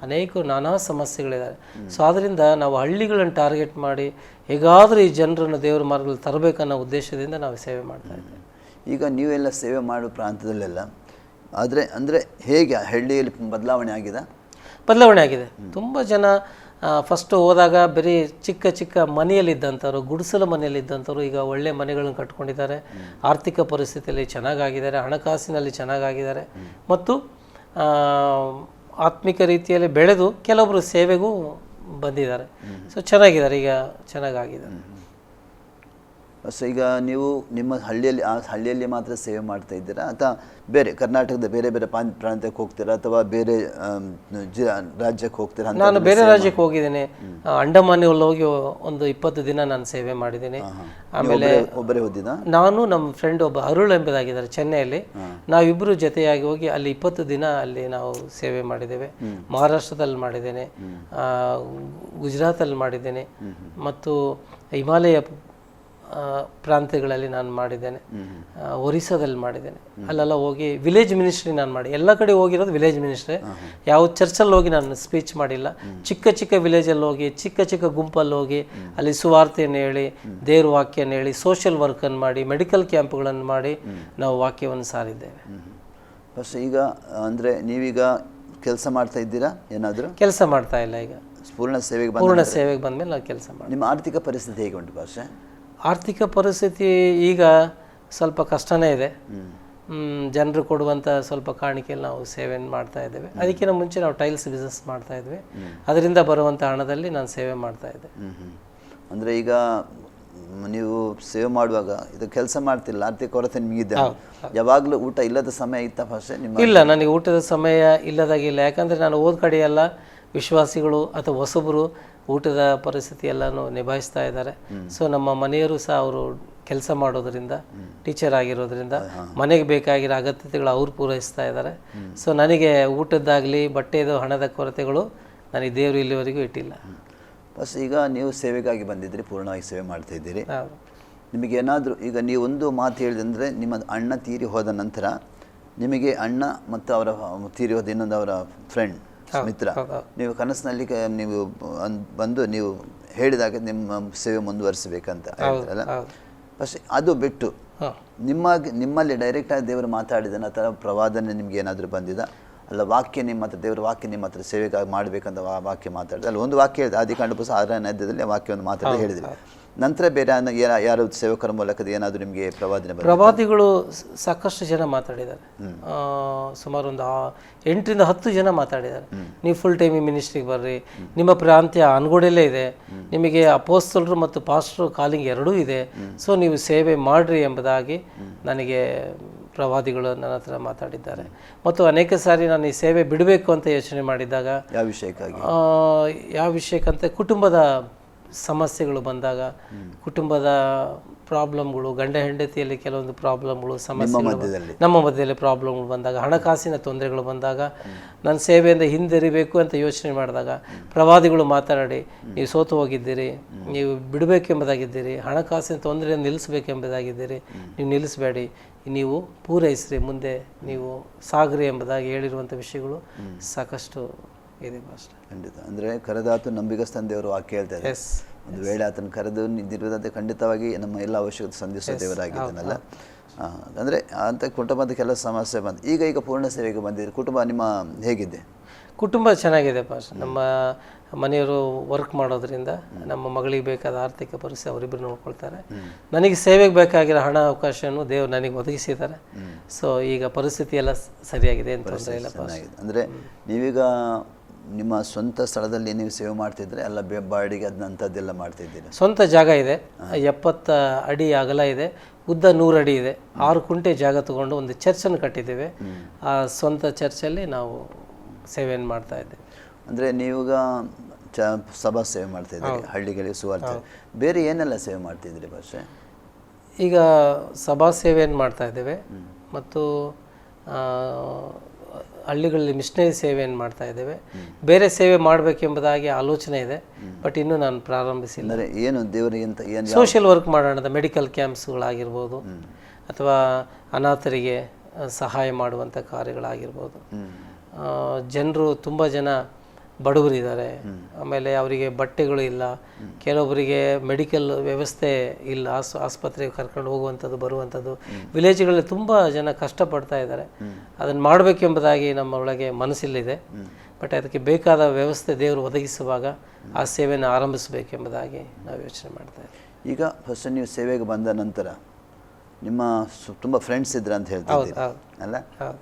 ಅನೇಕರು ನಾನಾ ಸಮಸ್ಯೆಗಳಿದ್ದಾರೆ. ಸೊ ಆದ್ದರಿಂದ ನಾವು ಹಳ್ಳಿಗಳನ್ನು ಟಾರ್ಗೆಟ್ ಮಾಡಿ ಹೇಗಾದರೂ ಈ ಜನರನ್ನು ದೇವರ ಮಾರ್ಗದಲ್ಲಿ ತರಬೇಕನ್ನೋ ಉದ್ದೇಶದಿಂದ ನಾವು ಸೇವೆ ಮಾಡ್ತಾ ಇದ್ದೇವೆ. ಈಗ ನೀವೆಲ್ಲ ಸೇವೆ ಮಾಡೋ ಪ್ರಾಂತದಲ್ಲೆಲ್ಲ ಅಂದರೆ ಹೇಗೆ ಹಳ್ಳಿಯಲ್ಲಿ ಬದಲಾವಣೆ ಆಗಿದೆ? ತುಂಬ ಜನ ಫಸ್ಟು ಹೋದಾಗ ಬರೀ ಚಿಕ್ಕ ಮನೆಯಲ್ಲಿದ್ದಂಥವ್ರು, ಗುಡಿಸಲು ಮನೆಯಲ್ಲಿದ್ದಂಥವ್ರು ಈಗ ಒಳ್ಳೆ ಮನೆಗಳನ್ನು ಕಟ್ಕೊಂಡಿದ್ದಾರೆ, ಆರ್ಥಿಕ ಪರಿಸ್ಥಿತಿಯಲ್ಲಿ ಚೆನ್ನಾಗಾಗಿದ್ದಾರೆ, ಹಣಕಾಸಿನಲ್ಲಿ ಚೆನ್ನಾಗಾಗಿದ್ದಾರೆ, ಮತ್ತು ಆತ್ಮಿಕ ರೀತಿಯಲ್ಲಿ ಬೆಳೆದು ಕೆಲವೊಬ್ಬರು ಸೇವೆಗೂ ಬಂದಿದ್ದಾರೆ. ಸೊ ಚೆನ್ನಾಗಿದ್ದಾರೆ, ಈಗ ಚೆನ್ನಾಗಾಗಿದ್ದಾರೆ. ಸೊ ಈಗ ನೀವು ನಿಮ್ಮ ಹಳ್ಳಿಯಲ್ಲಿ ಆ ಹಳ್ಳಿಯಲ್ಲಿ ಮಾತ್ರ ಸೇವೆ ಮಾಡ್ತಾ ಇದ್ದೀರಾ ಅಥವಾ ಬೇರೆ ಕರ್ನಾಟಕದ ಬೇರೆ ಬೇರೆ ಪ್ರಾಂತ್ಯಕ್ಕೆ ಹೋಗ್ತೀರಾ ಅಥವಾ ಬೇರೆ ರಾಜ್ಯಕ್ಕೆ ಹೋಗ್ತೀರಾ? ನಾನು ಬೇರೆ ರಾಜ್ಯಕ್ಕೆ ಹೋಗಿದ್ದೇನೆ. ಅಂಡಮಾನಲ್ಲಿ ಹೋಗಿ ಒಂದು 20 ದಿನ ನಾನು ಸೇವೆ ಮಾಡಿದ್ದೀನಿ. ಆಮೇಲೆ ಒಬ್ಬರೇ ಹೋದಿದ್ದ? ನಾನು ನಮ್ಮ ಫ್ರೆಂಡ್ ಒಬ್ಬ ಅರುಳ್ ಎಂಬುದಾಗಿದ್ದಾರೆ ಚೆನ್ನೈಯಲ್ಲಿ. ನಾವಿಬ್ಬರು ಜೊತೆಯಾಗಿ ಹೋಗಿ ಅಲ್ಲಿ 20 ದಿನ ಅಲ್ಲಿ ನಾವು ಸೇವೆ ಮಾಡಿದ್ದೇವೆ. ಮಹಾರಾಷ್ಟ್ರದಲ್ಲಿ ಮಾಡಿದ್ದೇನೆ, ಗುಜರಾತಲ್ಲಿ ಮಾಡಿದ್ದೇನೆ ಮತ್ತು ಹಿಮಾಲಯ ಪ್ರಾಂತ್ಯಗಳಲ್ಲಿ ನಾನು ಮಾಡಿದ್ದೇನೆ, ಒರಿಸ್ಸಾದಲ್ಲಿ ಮಾಡಿದ್ದೇನೆ. ಅಲ್ಲೆಲ್ಲ ಹೋಗಿ ವಿಲೇಜ್ ಮಿನಿಸ್ಟ್ರಿ ನಾನು ಮಾಡಿ, ಎಲ್ಲ ಕಡೆ ಹೋಗಿರೋದು ವಿಲೇಜ್ ಮಿನಿಸ್ಟ್ರಿ. ಯಾವ ಚರ್ಚಲ್ಲಿ ಹೋಗಿ ನಾನು ಸ್ಪೀಚ್ ಮಾಡಿಲ್ಲ. ಚಿಕ್ಕ ಚಿಕ್ಕ ವಿಲೇಜಲ್ಲಿ ಹೋಗಿ ಚಿಕ್ಕ ಚಿಕ್ಕ ಗುಂಪಲ್ಲಿ ಹೋಗಿ ಅಲ್ಲಿ ಸುವಾರ್ತೆಯನ್ನು ಹೇಳಿ, ದೇವ್ರ ವಾಕ್ಯನ ಹೇಳಿ, ಸೋಷಿಯಲ್ ವರ್ಕನ್ನು ಮಾಡಿ, ಮೆಡಿಕಲ್ ಕ್ಯಾಂಪ್ಗಳನ್ನು ಮಾಡಿ ನಾವು ವಾಕ್ಯವನ್ನು ಸಾರಿದ್ದೇವೆ. ಫಸ್ಟ್ ಈಗ ಅಂದರೆ ನೀವೀಗ ಕೆಲಸ ಮಾಡ್ತಾ ಇದ್ದೀರಾ? ಏನಾದರೂ ಕೆಲಸ ಮಾಡ್ತಾ ಇಲ್ಲ. ಈಗ ಪೂರ್ಣ ಸೇವೆಗೆ ಬಂದಮೇಲೆ ನಾವು ಕೆಲಸ ಮಾಡಿ. ನಿಮ್ಮ ಆರ್ಥಿಕ ಪರಿಸ್ಥಿತಿ ಹೇಗೆ ಉಂಟು ಭಾಷೆ? ಆರ್ಥಿಕ ಪರಿಸ್ಥಿತಿ ಈಗ ಸ್ವಲ್ಪ ಕಷ್ಟನೇ ಇದೆ. ಜನರು ಕೊಡುವಂಥ ಸ್ವಲ್ಪ ಕಾಣಿಕೆಯಲ್ಲಿ ನಾವು ಸೇವೆಯನ್ನು ಮಾಡ್ತಾ ಇದ್ದೇವೆ. ಅದಕ್ಕಿಂತ ಮುಂಚೆ ನಾವು ಟೈಲ್ಸ್ ಬಿಸ್ನೆಸ್ ಮಾಡ್ತಾ ಇದ್ವಿ. ಅದರಿಂದ ಬರುವಂಥ ಹಣದಲ್ಲಿ ನಾನು ಸೇವೆ ಮಾಡ್ತಾ ಇದ್ದೆ. ಅಂದರೆ ಈಗ ನೀವು ಸೇವೆ ಮಾಡುವಾಗ ಇದು ಕೆಲಸ ಮಾಡ್ತಿಲ್ಲ, ಆರ್ಥಿಕ ಕೊರತೆ ನಿಮಗಿದೆ. ಯಾವಾಗಲೂ ಊಟ ಇಲ್ಲದ ಸಮಯ ಇತ್ತ ಭಾಷೆ? ಇಲ್ಲ, ನನಗೆ ಊಟದ ಸಮಯ ಇಲ್ಲದಾಗಿಲ್ಲ. ಯಾಕಂದರೆ ನಾನು ಹೋದ ಕಡೆ ಎಲ್ಲ ವಿಶ್ವಾಸಿಗಳು ಅಥವಾ ಹೊಸಬರು ಊಟದ ಪರಿಸ್ಥಿತಿ ಎಲ್ಲನೂ ನಿಭಾಯಿಸ್ತಾ ಇದ್ದಾರೆ. ಸೊ ನಮ್ಮ ಮನೆಯವರು ಸಹ ಅವರು ಕೆಲಸ ಮಾಡೋದ್ರಿಂದ, ಟೀಚರ್ ಆಗಿರೋದ್ರಿಂದ ಮನೆಗೆ ಬೇಕಾಗಿರೋ ಅಗತ್ಯತೆಗಳು ಅವ್ರು ಪೂರೈಸ್ತಾ ಇದ್ದಾರೆ. ಸೊ ನನಗೆ ಊಟದ್ದಾಗಲಿ ಬಟ್ಟೆದು ಹಣದ ಕೊರತೆಗಳು ನನಗೆ ದೇವರು ಇಲ್ಲಿವರೆಗೂ ಇಟ್ಟಿಲ್ಲ. ಬಸ್ ಈಗ ನೀವು ಸೇವೆಗಾಗಿ ಬಂದಿದ್ದೀರಿ, ಪೂರ್ಣವಾಗಿ ಸೇವೆ ಮಾಡ್ತಾ ಇದ್ದೀರಿ. ನಿಮಗೇನಾದರೂ ಈಗ ನೀವು ಒಂದು ಮಾತು ಹೇಳಿದಂದರೆ, ನಿಮ್ಮ ಅಣ್ಣ ತೀರಿ ಹೋದ ನಂತರ ನಿಮಗೆ ಅಣ್ಣ ಮತ್ತು ಅವರ ತೀರಿ ಹೋದ ಇನ್ನೊಂದು ಅವರ ಫ್ರೆಂಡ್ ಮಿತ್ರ, ನೀವು ಕನಸಿನಲ್ಲಿ ನೀವು ಬಂದು ನೀವು ಹೇಳಿದಾಗ ನಿಮ್ಮ ಸೇವೆ ಮುಂದುವರಿಸಬೇಕಂತ ಹೇಳ್ತಾರಲ್ಲ. ಫಸ್ಟ್ ಅದು ಬಿಟ್ಟು ನಿಮ್ಮಲ್ಲಿ ಡೈರೆಕ್ಟಾಗಿ ದೇವರು ಮಾತಾಡಿದನ ಅಥವಾ ಪ್ರವಾದನೆ ನಿಮ್ಗೆ ಏನಾದರೂ ಬಂದಿದ? ಅಲ್ಲ ವಾಕ್ಯ ನಿಮ್ಮ ಹತ್ರ, ದೇವರ ವಾಕ್ಯ ನಿಮ್ಮ ಹತ್ರ ಸೇವೆಗಾಗಿ ಮಾಡಬೇಕಂತ ವಾಕ್ಯ ಮಾತಾಡಿದೆ ಅಲ್ಲ. ಒಂದು ವಾಕ್ಯ ಹೇಳಿದೆ, ಆದಿಕಾಂಡ ಪುಸ್ತಕ 6ನೇ ಅಧ್ಯಾಯದಲ್ಲಿ ವಾಕ್ಯವನ್ನು ಮಾತಾಡಿ ಹೇಳಿದ್ವಿ. ನಂತರ ಬೇರೆ ಯಾರು ಸೇವಕರ ಮೂಲಕದ ಏನಾದರೂ ನಿಮಗೆ ಪ್ರವಾದಿಗಳು ಸಾಕಷ್ಟು ಜನ ಮಾತಾಡಿದ್ದಾರೆ. ಸುಮಾರು ಒಂದು 8ರಿಂದ 10 ಜನ ಮಾತಾಡಿದ್ದಾರೆ. ನೀವು ಫುಲ್ ಟೈಮ್ ಮಿನಿಸ್ಟ್ರಿಗೆ ಬರ್ರಿ, ನಿಮ್ಮ ಪ್ರಾಂತ್ಯ ಅನ್ಗೋಡೆಯಲ್ಲೇ ಇದೆ, ನಿಮಗೆ ಅಪೋಸ್ತಲರು ಮತ್ತು ಪಾಸ್ಟರ್ ಕಾಲಿಂಗ್ ಎರಡೂ ಇದೆ, ಸೊ ನೀವು ಸೇವೆ ಮಾಡ್ರಿ ಎಂಬುದಾಗಿ ನನಗೆ ಪ್ರವಾದಿಗಳು ನನ್ನ ಹತ್ರ ಮಾತಾಡಿದ್ದಾರೆ. ಮತ್ತು ಅನೇಕ ಸಾರಿ ನಾನು ಈ ಸೇವೆ ಬಿಡಬೇಕು ಅಂತ ಯೋಚನೆ ಮಾಡಿದ್ದಾಗ, ಯಾವ ವಿಷಯಕ್ಕಂತ ಕುಟುಂಬದ ಸಮಸ್ಯೆಗಳು ಬಂದಾಗ, ಕುಟುಂಬದ ಪ್ರಾಬ್ಲಮ್ಗಳು, ಗಂಡ ಹೆಂಡತಿಯಲ್ಲಿ ಕೆಲವೊಂದು ಪ್ರಾಬ್ಲಮ್ಗಳು, ಸಮಸ್ಯೆಗಳು, ನಮ್ಮ ಮಧ್ಯದಲ್ಲಿ ಪ್ರಾಬ್ಲಮ್ಗಳು ಬಂದಾಗ, ಹಣಕಾಸಿನ ತೊಂದರೆಗಳು ಬಂದಾಗ, ನನ್ನ ಸೇವೆಯಿಂದ ಹಿಂದಿರಿಬೇಕು ಅಂತ ಯೋಚನೆ ಮಾಡಿದಾಗ ಪ್ರವಾದಿಗಳು ಮಾತಾಡಿ, ನೀವು ಸೋತು ಹೋಗಿದ್ದೀರಿ, ನೀವು ಬಿಡಬೇಕೆಂಬುದಾಗಿದ್ದೀರಿ, ಹಣಕಾಸಿನ ತೊಂದರೆಯನ್ನು ನಿಲ್ಲಿಸಬೇಕೆಂಬುದಾಗಿದ್ದೀರಿ, ನೀವು ನಿಲ್ಲಿಸಬೇಡಿ, ನೀವು ಪೂರೈಸ್ರಿ, ಮುಂದೆ ನೀವು ಸಾಗ್ರಿ ಎಂಬುದಾಗಿ ಹೇಳಿರುವಂಥ ವಿಷಯಗಳು ಸಾಕಷ್ಟು ಇದೆ ಅಷ್ಟೇ. ಖಂಡಿತ. ಅಂದರೆ ಕರೆದಾತು ನಂಬಿಗಸ್ತನ ದೇವರು ವಾಕ್ಯ ಹೇಳ್ತಾರೆ. ಒಂದು ವೇಳೆ ಆತನ ಕರೆದು ನಿಂತಿರುವುದಂತೆ ಖಂಡಿತವಾಗಿ ನಮ್ಮ ಎಲ್ಲ ಅವಶ್ಯಕತೆ ಸಂಧಿಸುವ ದೇವರಾಗಿದ್ದಾನಲ್ಲ. ಅಂದರೆ ಅಂತ ಕುಟುಂಬದ ಕೆಲವು ಸಮಸ್ಯೆ ಬಂದು ಈಗ ಪೂರ್ಣ ಸೇವೆಗೆ ಬಂದಿದೆ. ಕುಟುಂಬ ನಿಮ್ಮ ಹೇಗಿದೆ? ಕುಟುಂಬ ಚೆನ್ನಾಗಿದೆ ಪಾಸ್. ನಮ್ಮ ಮನೆಯವರು ವರ್ಕ್ ಮಾಡೋದ್ರಿಂದ ನಮ್ಮ ಮಗಳಿಗೆ ಬೇಕಾದ ಆರ್ಥಿಕ ಪರಿಸ್ಥಿತಿ ಅವರಿಬ್ಬರು ನೋಡ್ಕೊಳ್ತಾರೆ. ನನಗೆ ಸೇವೆಗೆ ಬೇಕಾಗಿರೋ ಹಣ ಅವಕಾಶವನ್ನು ದೇವರು ನನಗೆ ಒದಗಿಸಿದ್ದಾರೆ. ಸೊ ಈಗ ಪರಿಸ್ಥಿತಿ ಎಲ್ಲ ಸರಿಯಾಗಿದೆ ಅಂತ ತೊಂದರೆ ಇಲ್ಲ ಪಾಸ್. ಅಂದರೆ ನೀವೀಗ ನಿಮ್ಮ ಸ್ವಂತ ಸ್ಥಳದಲ್ಲಿ ನೀವು ಸೇವೆ ಮಾಡ್ತಿದ್ರೆ ಎಲ್ಲ ಬಾಡಿಗೆ ಅದಂಥದ್ದೆಲ್ಲ ಮಾಡ್ತಿದ್ದೀರಿ? ಸ್ವಂತ ಜಾಗ ಇದೆ, 70 ಅಡಿ ಅಗಲ ಇದೆ, ಉದ್ದ 100 ಅಡಿ ಇದೆ. 6 ಕುಂಟೆ ಜಾಗ ತಗೊಂಡು ಒಂದು ಚರ್ಚನ್ನು ಕಟ್ಟಿದ್ದೇವೆ. ಆ ಸ್ವಂತ ಚರ್ಚಲ್ಲಿ ನಾವು ಸೇವೆಯನ್ನು ಮಾಡ್ತಾ ಇದ್ದೇವೆ. ಅಂದರೆ ನೀವೀಗ ಸಭಾ ಸೇವೆ ಮಾಡ್ತಾ ಇದ್ದೀರಿ, ಹಳ್ಳಿಗಳಿಗೆ ಸುವಾರ್ತೆ, ಬೇರೆ ಏನೆಲ್ಲ ಸೇವೆ ಮಾಡ್ತಿದ್ದೀರಿ ಭಾಷೆ? ಈಗ ಸಭಾ ಸೇವೆಯನ್ನು ಮಾಡ್ತಾ ಇದ್ದೇವೆ ಮತ್ತು ಹಳ್ಳಿಗಳಲ್ಲಿ ಮಿಷನರಿ ಸೇವೆಯನ್ನು ಮಾಡ್ತಾ ಇದ್ದೇವೆ. ಬೇರೆ ಸೇವೆ ಮಾಡಬೇಕೆಂಬುದಾಗಿ ಆಲೋಚನೆ ಇದೆ, ಬಟ್ ಇನ್ನೂ ನಾನು ಪ್ರಾರಂಭಿಸಿಲ್ಲ. ಅಂದರೆ ಏನು ದೇವರಿಗೆ ಅಂತ ಏನು ಸೋಷಿಯಲ್ ವರ್ಕ್ ಮಾಡೋಣ, ಮೆಡಿಕಲ್ ಕ್ಯಾಂಪ್ಸ್ಗಳಾಗಿರ್ಬೋದು ಅಥವಾ ಅನಾಥರಿಗೆ ಸಹಾಯ ಮಾಡುವಂಥ ಕಾರ್ಯಗಳಾಗಿರ್ಬೋದು. ಜನರು ತುಂಬ ಜನ ಬಡವರಿದ್ದಾರೆ, ಆಮೇಲೆ ಅವರಿಗೆ ಬಟ್ಟೆಗಳು ಇಲ್ಲ, ಕೆಲವೊಬ್ಬರಿಗೆ ಮೆಡಿಕಲ್ ವ್ಯವಸ್ಥೆ ಇಲ್ಲ, ಆಸ್ಪತ್ರೆಗೆ ಕರ್ಕೊಂಡು ಹೋಗುವಂಥದ್ದು ಬರುವಂಥದ್ದು. ವಿಲೇಜ್ಗಳಲ್ಲಿ ತುಂಬ ಜನ ಕಷ್ಟಪಡ್ತಾ ಇದ್ದಾರೆ. ಅದನ್ನು ಮಾಡಬೇಕೆಂಬುದಾಗಿ ನಮ್ಮ ಒಳಗೆ ಮನಸ್ಸಿಲ್ಲಿದೆ, ಬಟ್ ಅದಕ್ಕೆ ಬೇಕಾದ ವ್ಯವಸ್ಥೆ ದೇವರು ಒದಗಿಸುವಾಗ ಆ ಸೇವೆಯನ್ನು ಆರಂಭಿಸಬೇಕೆಂಬುದಾಗಿ ನಾವು ಯೋಚನೆ ಮಾಡ್ತಾ ಇದ್ದೀವಿ. ಈಗ ಫಸ್ಟ್ ನೀವು ಸೇವೆಗೆ ಬಂದ ನಂತರ ನಿಮ್ಮ ತುಂಬ ಫ್ರೆಂಡ್ಸ್ ಇದ್ರ ಅಂತ ಹೇಳ್ತಿದ್ದೀರಿ ಅಲ್ಲ?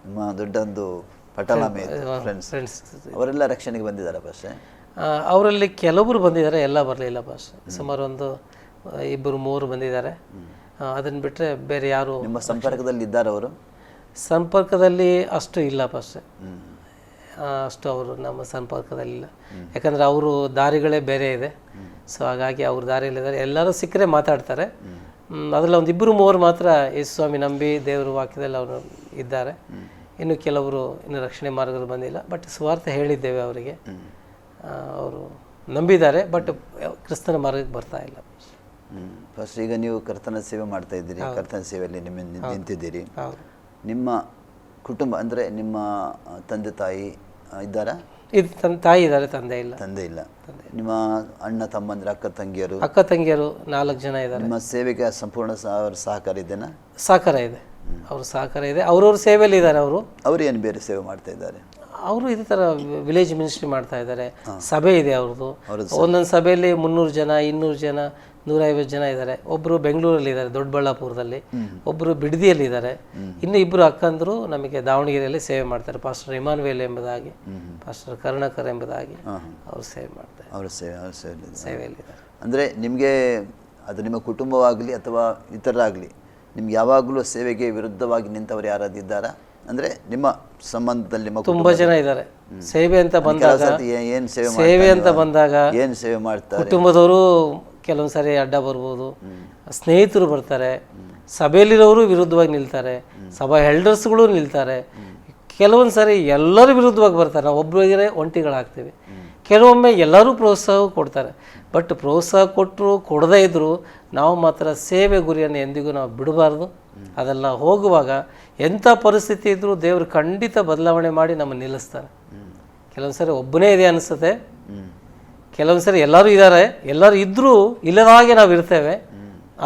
ನಿಮ್ಮ ದೊಡ್ಡೊಂದು ಪಟಾಲಮೆ ಫ್ರೆಂಡ್ಸ್ ಅವರೆಲ್ಲ ರಕ್ಷಣೆಗೆ ಬಂದಿದ್ದಾರೆ ಭಾಷೆ? ಅವರಲ್ಲಿ ಕೆಲವರು ಬಂದಿದ್ದಾರೆ, ಎಲ್ಲ ಬರಲಿಲ್ಲ ಭಾಷೆ. ಸುಮಾರು ಒಂದು 2-3 ಬಂದಿದ್ದಾರೆ. ಅದನ್ನು ಬಿಟ್ಟರೆ ಬೇರೆ ಯಾರು ನಿಮ್ಮ ಸಂಪರ್ಕದಲ್ಲಿ ಇದ್ದಾರೆ ಅವರು? ಸಂಪರ್ಕದಲ್ಲಿ ಅಷ್ಟು ಇಲ್ಲ ಫಸ್ಟ್, ಅಷ್ಟು ಅವರು ನಮ್ಮ ಸಂಪರ್ಕದಲ್ಲಿಲ್ಲ. ಯಾಕಂದರೆ ಅವರು ದಾರಿಗಳೇ ಬೇರೆ ಇದೆ. ಸೊ ಹಾಗಾಗಿ ಅವ್ರ ದಾರಿಯಲ್ಲಿದ್ದಾರೆ. ಎಲ್ಲರೂ ಸಿಕ್ಕರೆ ಮಾತಾಡ್ತಾರೆ. ಅದರಲ್ಲಿ ಒಂದು 2-3 ಮಾತ್ರ ಯೇಸು ಸ್ವಾಮಿ ನಂಬಿ ದೇವರ ವಾಕ್ಯದಲ್ಲಿ ಅವರು ಇದ್ದಾರೆ. ಇನ್ನು ಕೆಲವರು ಇನ್ನು ರಕ್ಷಣೆ ಮಾರ್ಗದಲ್ಲಿ ಬಂದಿಲ್ಲ. ಬಟ್ ಸುವಾರ್ತೆ ಹೇಳಿದ್ದೇವೆ ಅವರಿಗೆ, ಅವರು ನಂಬಿದ್ದಾರೆ. ಬಟ್ ಕ್ರಿಸ್ತನ ಮಾರ್ಗಕ್ಕೆ ಬರ್ತಾ ಇಲ್ಲ. ಫಸ್ಟ್ ಈಗ ನೀವು ಕರ್ತನ ಸೇವೆ ಮಾಡ್ತಾ ಇದ್ದೀರಿ, ಕರ್ತನ ಸೇವೆಯಲ್ಲಿ ನಿಮ್ಮ ನಿಂತಿದ್ದೀರಿ. ನಿಮ್ಮ ಕುಟುಂಬ ಅಂದರೆ ನಿಮ್ಮ ತಂದೆ ತಾಯಿ ಇದ್ದಾರಾ? ಇದು ತಾಯಿ ಇದ್ದಾರೆ, ತಂದೆ ಇಲ್ಲ. ತಂದೆ ಇಲ್ಲ. ನಿಮ್ಮ ಅಣ್ಣ ತಮ್ಮಂದ್ರೆ ಅಕ್ಕ ತಂಗಿಯರು? ಅಕ್ಕ ತಂಗಿಯರು 4 ಜನ ಇದ್ದಾರೆ. ನಿಮ್ಮ ಸೇವೆಗೆ ಸಂಪೂರ್ಣ ಸಹಕಾರ ಇದೆನಾ? ಸಹಕಾರ ಇದೆ, ಅವ್ರ ಸಹಕಾರ ಇದೆ. ಅವ್ರವ್ರ ಸೇವೆಯಲ್ಲಿ ಇದ್ದಾರೆ. ಅವರು ಏನು ಬೇರೆ ಸೇವೆ ಮಾಡ್ತಾ ಇದ್ದಾರೆ? ಅವರು ಇದೇ ಥರ ವಿಲೇಜ್ ಮಿನಿಸ್ಟ್ರಿ ಮಾಡ್ತಾ ಇದ್ದಾರೆ. ಸಭೆ ಇದೆ ಅವ್ರದ್ದು. ಒಂದೊಂದು ಸಭೆಯಲ್ಲಿ 300 ಜನ, 200 ಜನ, 150 ಜನ ಇದ್ದಾರೆ. ಒಬ್ಬರು ಬೆಂಗಳೂರಲ್ಲಿ ಇದ್ದಾರೆ, ದೊಡ್ಡಬಳ್ಳಾಪುರದಲ್ಲಿ. ಒಬ್ಬರು ಬಿಡದಿಯಲ್ಲಿ ಇದ್ದಾರೆ. ಇನ್ನು 2 ಅಕ್ಕಂದರು ನಮಗೆ ದಾವಣಗೆರೆಯಲ್ಲಿ ಸೇವೆ ಮಾಡ್ತಾರೆ. ಪಾಸ್ಟರ್ ಇಮಾನುವೇಲ್ ಎಂಬುದಾಗಿ, ಪಾಸ್ಟರ್ ಕರುಣಾಕರ್ ಎಂಬುದಾಗಿ ಅವರು ಸೇವೆ ಮಾಡ್ತಾರೆ. ಅವರು ಸೇವೆಯಲ್ಲಿದ್ದಾರೆ. ಅಂದರೆ ನಿಮಗೆ ಅದು ನಿಮ್ಮ ಕುಟುಂಬವಾಗಲಿ ಅಥವಾ ಇತರರಾಗಲಿ ನಿಮ್ಗೆ ಯಾವಾಗಲೂ ಸೇವೆಗೆ ವಿರುದ್ಧವಾಗಿ ನಿಂತವರು ಯಾರಾದ್ರು ಇದ್ದಾರಾ? ಅಂದರೆ ನಿಮ್ಮ ಸಂಬಂಧದಲ್ಲಿ ನಿಮ್ಮ ತುಂಬಾ ಜನ ಇದ್ದಾರೆ. ಸೇವೆ ಅಂತ ಬಂದಾಗ ಏನು ಸೇವೆ ಅಂತ ಬಂದಾಗ ಏನು ಸೇವೆ ಮಾಡ್ತಾರೆ? ಕುಟುಂಬದವರು ಕೆಲವೊಂದು ಸಾರಿ ಅಡ್ಡ ಬರ್ಬೋದು, ಸ್ನೇಹಿತರು ಬರ್ತಾರೆ, ಸಭೆಯಲ್ಲಿರೋರು ವಿರುದ್ಧವಾಗಿ ನಿಲ್ತಾರೆ, ಸಭಾ ಎಲ್ಡರ್ಸ್ಗಳು ನಿಲ್ತಾರೆ. ಕೆಲವೊಂದು ಸಾರಿ ಎಲ್ಲರೂ ವಿರುದ್ಧವಾಗಿ ಬರ್ತಾರೆ. ನಾವು ಒಬ್ಬರಿಗೆ ಒಂಟಿಗಳಾಗ್ತೀವಿ. ಕೆಲವೊಮ್ಮೆ ಎಲ್ಲರೂ ಪ್ರೋತ್ಸಾಹ ಕೊಡ್ತಾರೆ. ಬಟ್ ಪ್ರೋತ್ಸಾಹ ಕೊಟ್ಟರು ಕೊಡದೇ ಇದ್ದರೂ ನಾವು ಮಾತ್ರ ಸೇವೆ ಗುರಿಯನ್ನು ಎಂದಿಗೂ ನಾವು ಬಿಡಬಾರ್ದು. ಅದೆಲ್ಲ ಹೋಗುವಾಗ ಎಂಥ ಪರಿಸ್ಥಿತಿ ಇದ್ದರೂ ದೇವರು ಖಂಡಿತ ಬದಲಾವಣೆ ಮಾಡಿ ನಮ್ಮನ್ನು ನಿಲ್ಲಿಸ್ತಾರೆ. ಕೆಲವೊಂದು ಸರಿ ಒಬ್ಬನೇ ಇದೆ ಅನಿಸುತ್ತೆ, ಕೆಲವೊಂದು ಸರಿ ಎಲ್ಲರೂ ಇದ್ದಾರೆ, ಎಲ್ಲರೂ ಇದ್ದರೂ ಇಲ್ಲದಾಗೆ ನಾವು ಇರ್ತೇವೆ.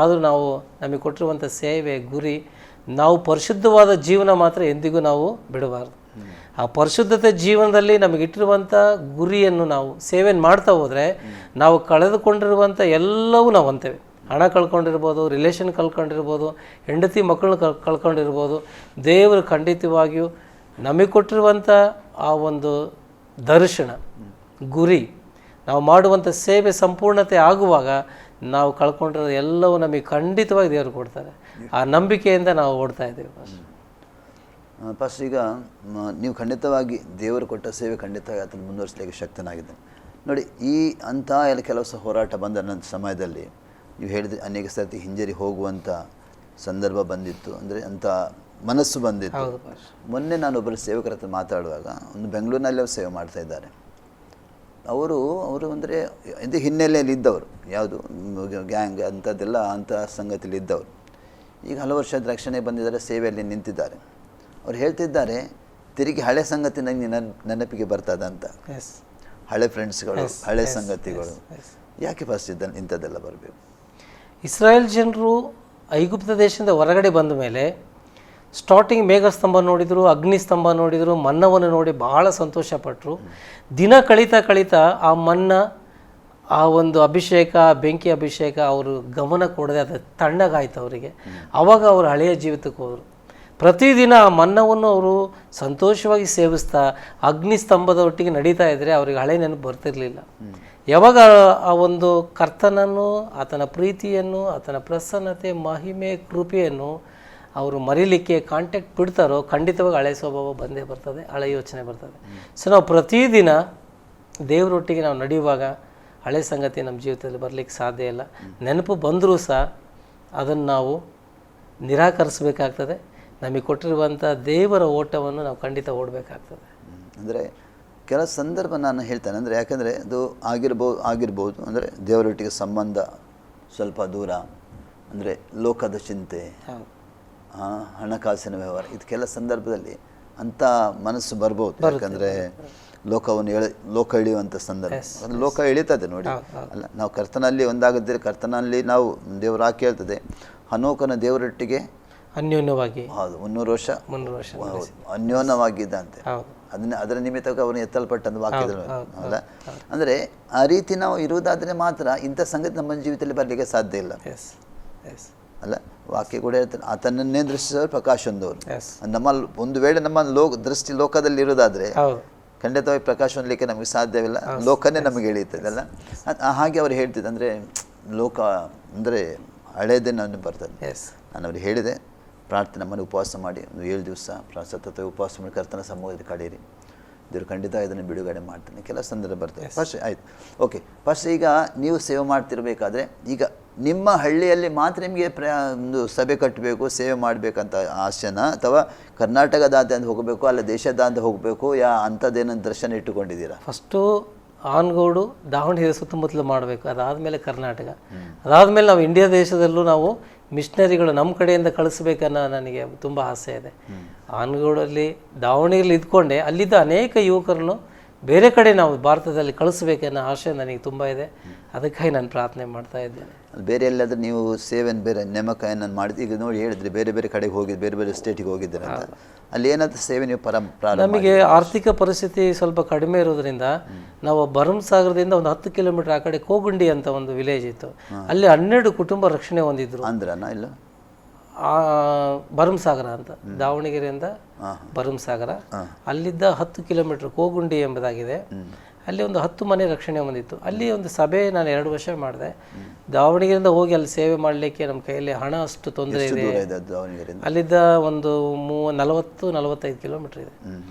ಆದರೂ ನಾವು ನಮಗೆ ಕೊಟ್ಟಿರುವಂಥ ಸೇವೆ ಗುರಿ, ನಾವು ಪರಿಶುದ್ಧವಾದ ಜೀವನ ಮಾತ್ರ ಎಂದಿಗೂ ನಾವು ಬಿಡಬಾರ್ದು. ಆ ಪರಿಶುದ್ಧತೆ ಜೀವನದಲ್ಲಿ ನಮಗಿಟ್ಟಿರುವಂಥ ಗುರಿಯನ್ನು ನಾವು ಸೇವೆಯನ್ನು ಮಾಡ್ತಾ ಹೋದರೆ ನಾವು ಕಳೆದುಕೊಂಡಿರುವಂಥ ಎಲ್ಲವೂ ನಾವು ಅಂತೇವೆ. ಹಣ ಕಳ್ಕೊಂಡಿರ್ಬೋದು, ರಿಲೇಷನ್ ಕಳ್ಕೊಂಡಿರ್ಬೋದು, ಹೆಂಡತಿ ಮಕ್ಕಳನ್ನ ಕಳ್ಕೊಂಡಿರ್ಬೋದು. ದೇವರು ಖಂಡಿತವಾಗಿಯೂ ನಮಗೆ ಕೊಟ್ಟಿರುವಂಥ ಆ ಒಂದು ದರ್ಶನ ಗುರಿ, ನಾವು ಮಾಡುವಂಥ ಸೇವೆ ಸಂಪೂರ್ಣತೆ ಆಗುವಾಗ ನಾವು ಕಳ್ಕೊಂಡಿರೋ ಎಲ್ಲವೂ ನಮಗೆ ಖಂಡಿತವಾಗಿ ದೇವರು ಕೊಡ್ತಾರೆ. ಆ ನಂಬಿಕೆಯಿಂದ ನಾವು ಓಡ್ತಾ ಇದ್ದೇವೆ. ಫಸ್ಟ್ ಈಗ ನೀವು ಖಂಡಿತವಾಗಿ ದೇವರು ಕೊಟ್ಟ ಸೇವೆ ಖಂಡಿತವಾಗಿ ಅದನ್ನು ಮುಂದುವರಿಸಲಿಕ್ಕೆ ಶಕ್ತನಾಗಿದೆ. ನೋಡಿ, ಈ ಅಂಥ ಎಲ್ಲ ಕೆಲಸ ಹೋರಾಟ ಬಂದ ನನ್ನ ಸಮಯದಲ್ಲಿ ನೀವು ಹೇಳಿದ್ರೆ ಅನೇಕ ಸರ್ತಿ ಹಿಂಜರಿ ಹೋಗುವಂಥ ಸಂದರ್ಭ ಬಂದಿತ್ತು, ಅಂದರೆ ಅಂಥ ಮನಸ್ಸು ಬಂದಿತ್ತು. ಮೊನ್ನೆ ನಾನು ಒಬ್ಬರು ಸೇವಕರ ಹತ್ರ ಮಾತಾಡುವಾಗ ಒಂದು ಬೆಂಗಳೂರಿನಲ್ಲಿ ಅವರು ಸೇವೆ ಮಾಡ್ತಾ ಇದ್ದಾರೆ. ಅವರು ಅಂದರೆ ಇದು ಹಿನ್ನೆಲೆಯಲ್ಲಿ ಇದ್ದವರು, ಯಾವುದು ಗ್ಯಾಂಗ್ ಅಂಥದ್ದೆಲ್ಲ ಅಂಥ ಸಂಗತಿಯಲ್ಲಿ ಇದ್ದವರು. ಈಗ ಹಲವು ವರ್ಷದ ರಕ್ಷಣೆ ಬಂದಿದ್ದಾರೆ, ಸೇವೆಯಲ್ಲಿ ನಿಂತಿದ್ದಾರೆ. ಅವ್ರು ಹೇಳ್ತಿದ್ದಾರೆ, ತಿರುಗಿ ಹಳೆ ಸಂಗತಿ ನನಗೆ ನೆನಪಿಗೆ ಬರ್ತದಂತ. ಹಳೆ ಫ್ರೆಂಡ್ಸ್ಗಳು, ಹಳೆ ಸಂಗತಿಗಳು. ಯಾಕೆ ಫಸ್ಟ್ ಇಂಥದ್ದೆಲ್ಲ ಬರಬೇಕು? ಇಸ್ರಾಯೇಲ್ ಜನರು ಐಗುಪ್ತ ದೇಶದಿಂದ ಹೊರಗಡೆ ಬಂದ ಮೇಲೆ ಸ್ಟಾರ್ಟಿಂಗ್ ಮೇಘಸ್ತಂಭ ನೋಡಿದರು, ಅಗ್ನಿಸ್ತಂಭ ನೋಡಿದರು, ಮನ್ನವನ್ನು ನೋಡಿ ಬಹಳ ಸಂತೋಷಪಟ್ಟರು. ದಿನ ಕಳೀತಾ ಆ ಮನ್ನ, ಆ ಒಂದು ಅಭಿಷೇಕ, ಬೆಂಕಿ ಅಭಿಷೇಕ ಅವರು ಗಮನ ಕೊಡದೆ ಅದು ತಣ್ಣಗಾಯ್ತು ಅವರಿಗೆ. ಆವಾಗ ಅವರು ಹಳೆಯ ಜೀವಿತಕ್ಕೆ ಹೋದರು. ಪ್ರತಿದಿನ ಆ ಮನ್ನವನ್ನು ಅವರು ಸಂತೋಷವಾಗಿ ಸೇವಿಸ್ತಾ ಅಗ್ನಿಸ್ತಂಭದ ಒಟ್ಟಿಗೆ ನಡೀತಾ ಇದ್ದರೆ ಅವರಿಗೆ ಹಳೆ ನೆನಪು ಬರ್ತಿರಲಿಲ್ಲ. ಯಾವಾಗ ಆ ಒಂದು ಕರ್ತನನ್ನು, ಆತನ ಪ್ರೀತಿಯನ್ನು, ಆತನ ಪ್ರಸನ್ನತೆ, ಮಹಿಮೆ, ಕೃಪೆಯನ್ನು ಅವರು ಮರೀಲಿಕ್ಕೆ ಕಾಂಟ್ಯಾಕ್ಟ್ ಬಿಡ್ತಾರೋ ಖಂಡಿತವಾಗಿ ಹಳೆ ಸ್ವಭಾವ ಬಂದೇ ಬರ್ತದೆ, ಹಳೆ ಯೋಚನೆ ಬರ್ತದೆ. ಸೊ ನಾವು ಪ್ರತಿದಿನ ದೇವರೊಟ್ಟಿಗೆ ನಾವು ನಡೆಯುವಾಗ ಹಳೆ ಸಂಗತಿ ನಮ್ಮ ಜೀವಿತದಲ್ಲಿ ಬರಲಿಕ್ಕೆ ಸಾಧ್ಯ ಇಲ್ಲ. ನೆನಪು ಬಂದರೂ ಸಹ ಅದನ್ನು ನಾವು ನಿರಾಕರಿಸಬೇಕಾಗ್ತದೆ. ನಮಗೆ ಕೊಟ್ಟಿರುವಂಥ ದೇವರ ಓಟವನ್ನು ನಾವು ಖಂಡಿತ ಓಡಬೇಕಾಗ್ತದೆ. ಅಂದರೆ ಕೆಲವು ಸಂದರ್ಭ ನಾನು ಹೇಳ್ತೇನೆ, ಅಂದರೆ ಯಾಕಂದರೆ ಅದು ಆಗಿರ್ಬೋದು ಅಂದರೆ ದೇವರೊಟ್ಟಿಗೆ ಸಂಬಂಧ ಸ್ವಲ್ಪ ದೂರ, ಅಂದರೆ ಲೋಕದ ಚಿಂತೆ, ಹಣಕಾಸಿನ ವ್ಯವಹಾರ, ಇದು ಕೆಲ ಸಂದರ್ಭದಲ್ಲಿ ಅಂಥ ಮನಸ್ಸು ಬರ್ಬೋದು. ಯಾಕಂದರೆ ಲೋಕ ಇಳಿಯುವಂಥ ಸಂದರ್ಭ, ಲೋಕ ಇಳಿತದೆ ನೋಡಿ. ಅಲ್ಲ, ನಾವು ಕರ್ತನಲ್ಲಿ ಒಂದಾಗದಿದ್ದರೆ, ಕರ್ತನಲ್ಲಿ ನಾವು ದೇವರು ಕೇಳ್ತದೆ, ಹನೋಕನ ದೇವರೊಟ್ಟಿಗೆ ಅನ್ಯೋನ್ಯವಾಗಿ, ಹೌದು, 300 ವರ್ಷ ಅನ್ಯೋನ್ಯವಾಗಿದ್ದಂತೆ. ಅದರ ನಿಮಿತ್ತವಾಗಿ ಅವನು ಎತ್ತಲ್ಪಟ್ಟಂತ ವಾಕ್ಯದಲ್ಲಿ ಅಲ್ಲ. ಅಂದರೆ ಆ ರೀತಿ ನಾವು ಇರುವುದಾದರೆ ಮಾತ್ರ ಇಂಥ ಸಂಗತಿ ನಮ್ಮ ಜೀವಿತದಲ್ಲಿ ಬರಲಿಕ್ಕೆ ಸಾಧ್ಯ ಇಲ್ಲ. ಅಲ್ಲ, ವಾಕ್ಯ ಕೂಡ ಹೇಳ್ತಾರೆ, ಆತನನ್ನೇ ದೃಷ್ಟಿಸೋರು ಪ್ರಕಾಶ ಹೊಂದವರು. ನಮ್ಮ ಒಂದು ವೇಳೆ ನಮ್ಮ ದೃಷ್ಟಿ ಲೋಕದಲ್ಲಿ ಇರೋದಾದರೆ ಖಂಡಿತವಾಗಿ ಪ್ರಕಾಶ ಹೊಂದಲಿಕ್ಕೆ ನಮಗೆ ಸಾಧ್ಯವಿಲ್ಲ, ಲೋಕನೇ ನಮಗೆ ಎಳೀತದೆ ಅಲ್ಲ. ಹಾಗೆ ಅವರು ಹೇಳ್ತಿದ್ದೆ, ಅಂದರೆ ಲೋಕ ಅಂದರೆ ಹಳೇದೇ ನಾನು ಬರ್ತದೆ. ಎಸ್, ನಾನು ಅವ್ರಿಗೆ ಹೇಳಿದೆ, ಪ್ರಾರ್ಥನೆ ಮಾಡಿ ಉಪವಾಸ ಮಾಡಿ ಒಂದು 7 ದಿವಸ ಸತತ ಉಪವಾಸ ಮಾಡಿ ಕರ್ತನ ಸಮ್ಮುಖದಲ್ಲಿ ಕಡೀರಿ, ದೇವರು ಖಂಡಿತ ಇದನ್ನು ಬಿಡುಗಡೆ ಮಾಡ್ತಾನೆ. ಕೆಲವು ಸಂದರ್ಭ ಬರ್ತದೆ. ಫಸ್ಟ್ ಆಯ್ತು, ಓಕೆ. ಫಸ್ಟ್ ಈಗ ನೀವು ಸೇವೆ ಮಾಡ್ತಿರ್ಬೇಕಾದ್ರೆ ಈಗ ನಿಮ್ಮ ಹಳ್ಳಿಯಲ್ಲಿ ಮಾತ್ರ ನಿಮಗೆ ಒಂದು ಸಭೆ ಕಟ್ಟಬೇಕು, ಸೇವೆ ಮಾಡಬೇಕಂತ ಆಸೆನ, ಅಥವಾ ಕರ್ನಾಟಕದಾದ್ಯಂತ ಹೋಗಬೇಕು, ಅಲ್ಲ ದೇಶದಾದ್ಯಂತ ಹೋಗಬೇಕು, ಅಂಥದ್ದೇನೋ ದರ್ಶನ ಇಟ್ಟುಕೊಂಡಿದ್ದೀರಾ? ಫಸ್ಟು ಆನಗೋಡು ದಾವಣಗೆರೆ ಸುತ್ತಮುತ್ತಲು ಮಾಡಬೇಕು, ಅದಾದಮೇಲೆ ಕರ್ನಾಟಕ, ಅದಾದಮೇಲೆ ನಾವು ಇಂಡಿಯಾ ದೇಶದಲ್ಲೂ ನಾವು ಮಿಷನರಿಗಳು ನಮ್ಮ ಕಡೆಯಿಂದ ಕಳಿಸ್ಬೇಕನ್ನೋ ನನಗೆ ತುಂಬ ಆಸೆ ಇದೆ. ಆನಗೋಡಲ್ಲಿ ದಾವಣಗೆರೆಯಲ್ಲಿ ಇದ್ಕೊಂಡೆ ಅಲ್ಲಿದ್ದ ಅನೇಕ ಯುವಕರನ್ನು ಬೇರೆ ಕಡೆ ನಾವು ಭಾರತದಲ್ಲಿ ಕಳಿಸ್ಬೇಕನ್ನೋ ಆಸೆ ನನಗೆ ತುಂಬ ಇದೆ. ಅದಕ್ಕಾಗಿ ನಾನು ಪ್ರಾರ್ಥನೆ ಮಾಡ್ತಾ ಇದ್ದೇನೆ. ಬೇರೆ ಎಲ್ಲಾದರೂ ನೀವು ಸೇವೆಯನ್ನು ಬೇರೆ ನೇಮಕ ಏನನ್ನು ಮಾಡಿದ್ದು? ಈಗ ನೋಡಿ ಹೇಳಿದ್ರಿ ಬೇರೆ ಬೇರೆ ಕಡೆಗೆ ಹೋಗಿದ್ದು, ಬೇರೆ ಬೇರೆ ಸ್ಟೇಟಿಗೆ ಹೋಗಿದ್ದೀರ ಅಂತ. ಅಲ್ಲಿ ಏನಾದರೂ ಸೇವೆ ನೀವು ನಮಗೆ ಆರ್ಥಿಕ ಪರಿಸ್ಥಿತಿ ಸ್ವಲ್ಪ ಕಡಿಮೆ ಇರೋದ್ರಿಂದ ನಾವು ಭರಮಸಾಗರದಿಂದ ಒಂದು 10 ಕಿಲೋಮೀಟರ್ ಆ ಕಡೆ ಕೋಗುಂಡಿ ಅಂತ ಒಂದು ವಿಲೇಜ್ ಇತ್ತು, ಅಲ್ಲಿ 12 ಕುಟುಂಬ ರಕ್ಷಣೆ ಹೊಂದಿದ್ರು. ಅಂದ್ರನಾ? ಇಲ್ಲ, ಭರಮಸಾಗರ ಅಂತ, ದಾವಣಗೆರೆಯಿಂದ ಭರಮಸಾಗರ, ಅಲ್ಲಿದ್ದ 10 ಕಿಲೋಮೀಟರ್ ಕೋಗುಂಡಿ ಎಂಬುದಾಗಿದೆ. ಅಲ್ಲಿ ಒಂದು 10 ಮನೆ ರಕ್ಷಣೆ ಹೊಂದಿತ್ತು. ಅಲ್ಲಿ ಒಂದು ಸಭೆ ನಾನು 2 ವರ್ಷ ಮಾಡಿದೆ. ದಾವಣಗೆರೆಯಿಂದ ಹೋಗಿ ಅಲ್ಲಿ ಸೇವೆ ಮಾಡಲಿಕ್ಕೆ ನಮ್ಮ ಕೈಯಲ್ಲಿ ಹಣ ಅಷ್ಟು ತೊಂದರೆ ಇದೆ. ಅಲ್ಲಿದ್ದ ಒಂದು 40-45 ಕಿಲೋಮೀಟರ್ ಇದೆ.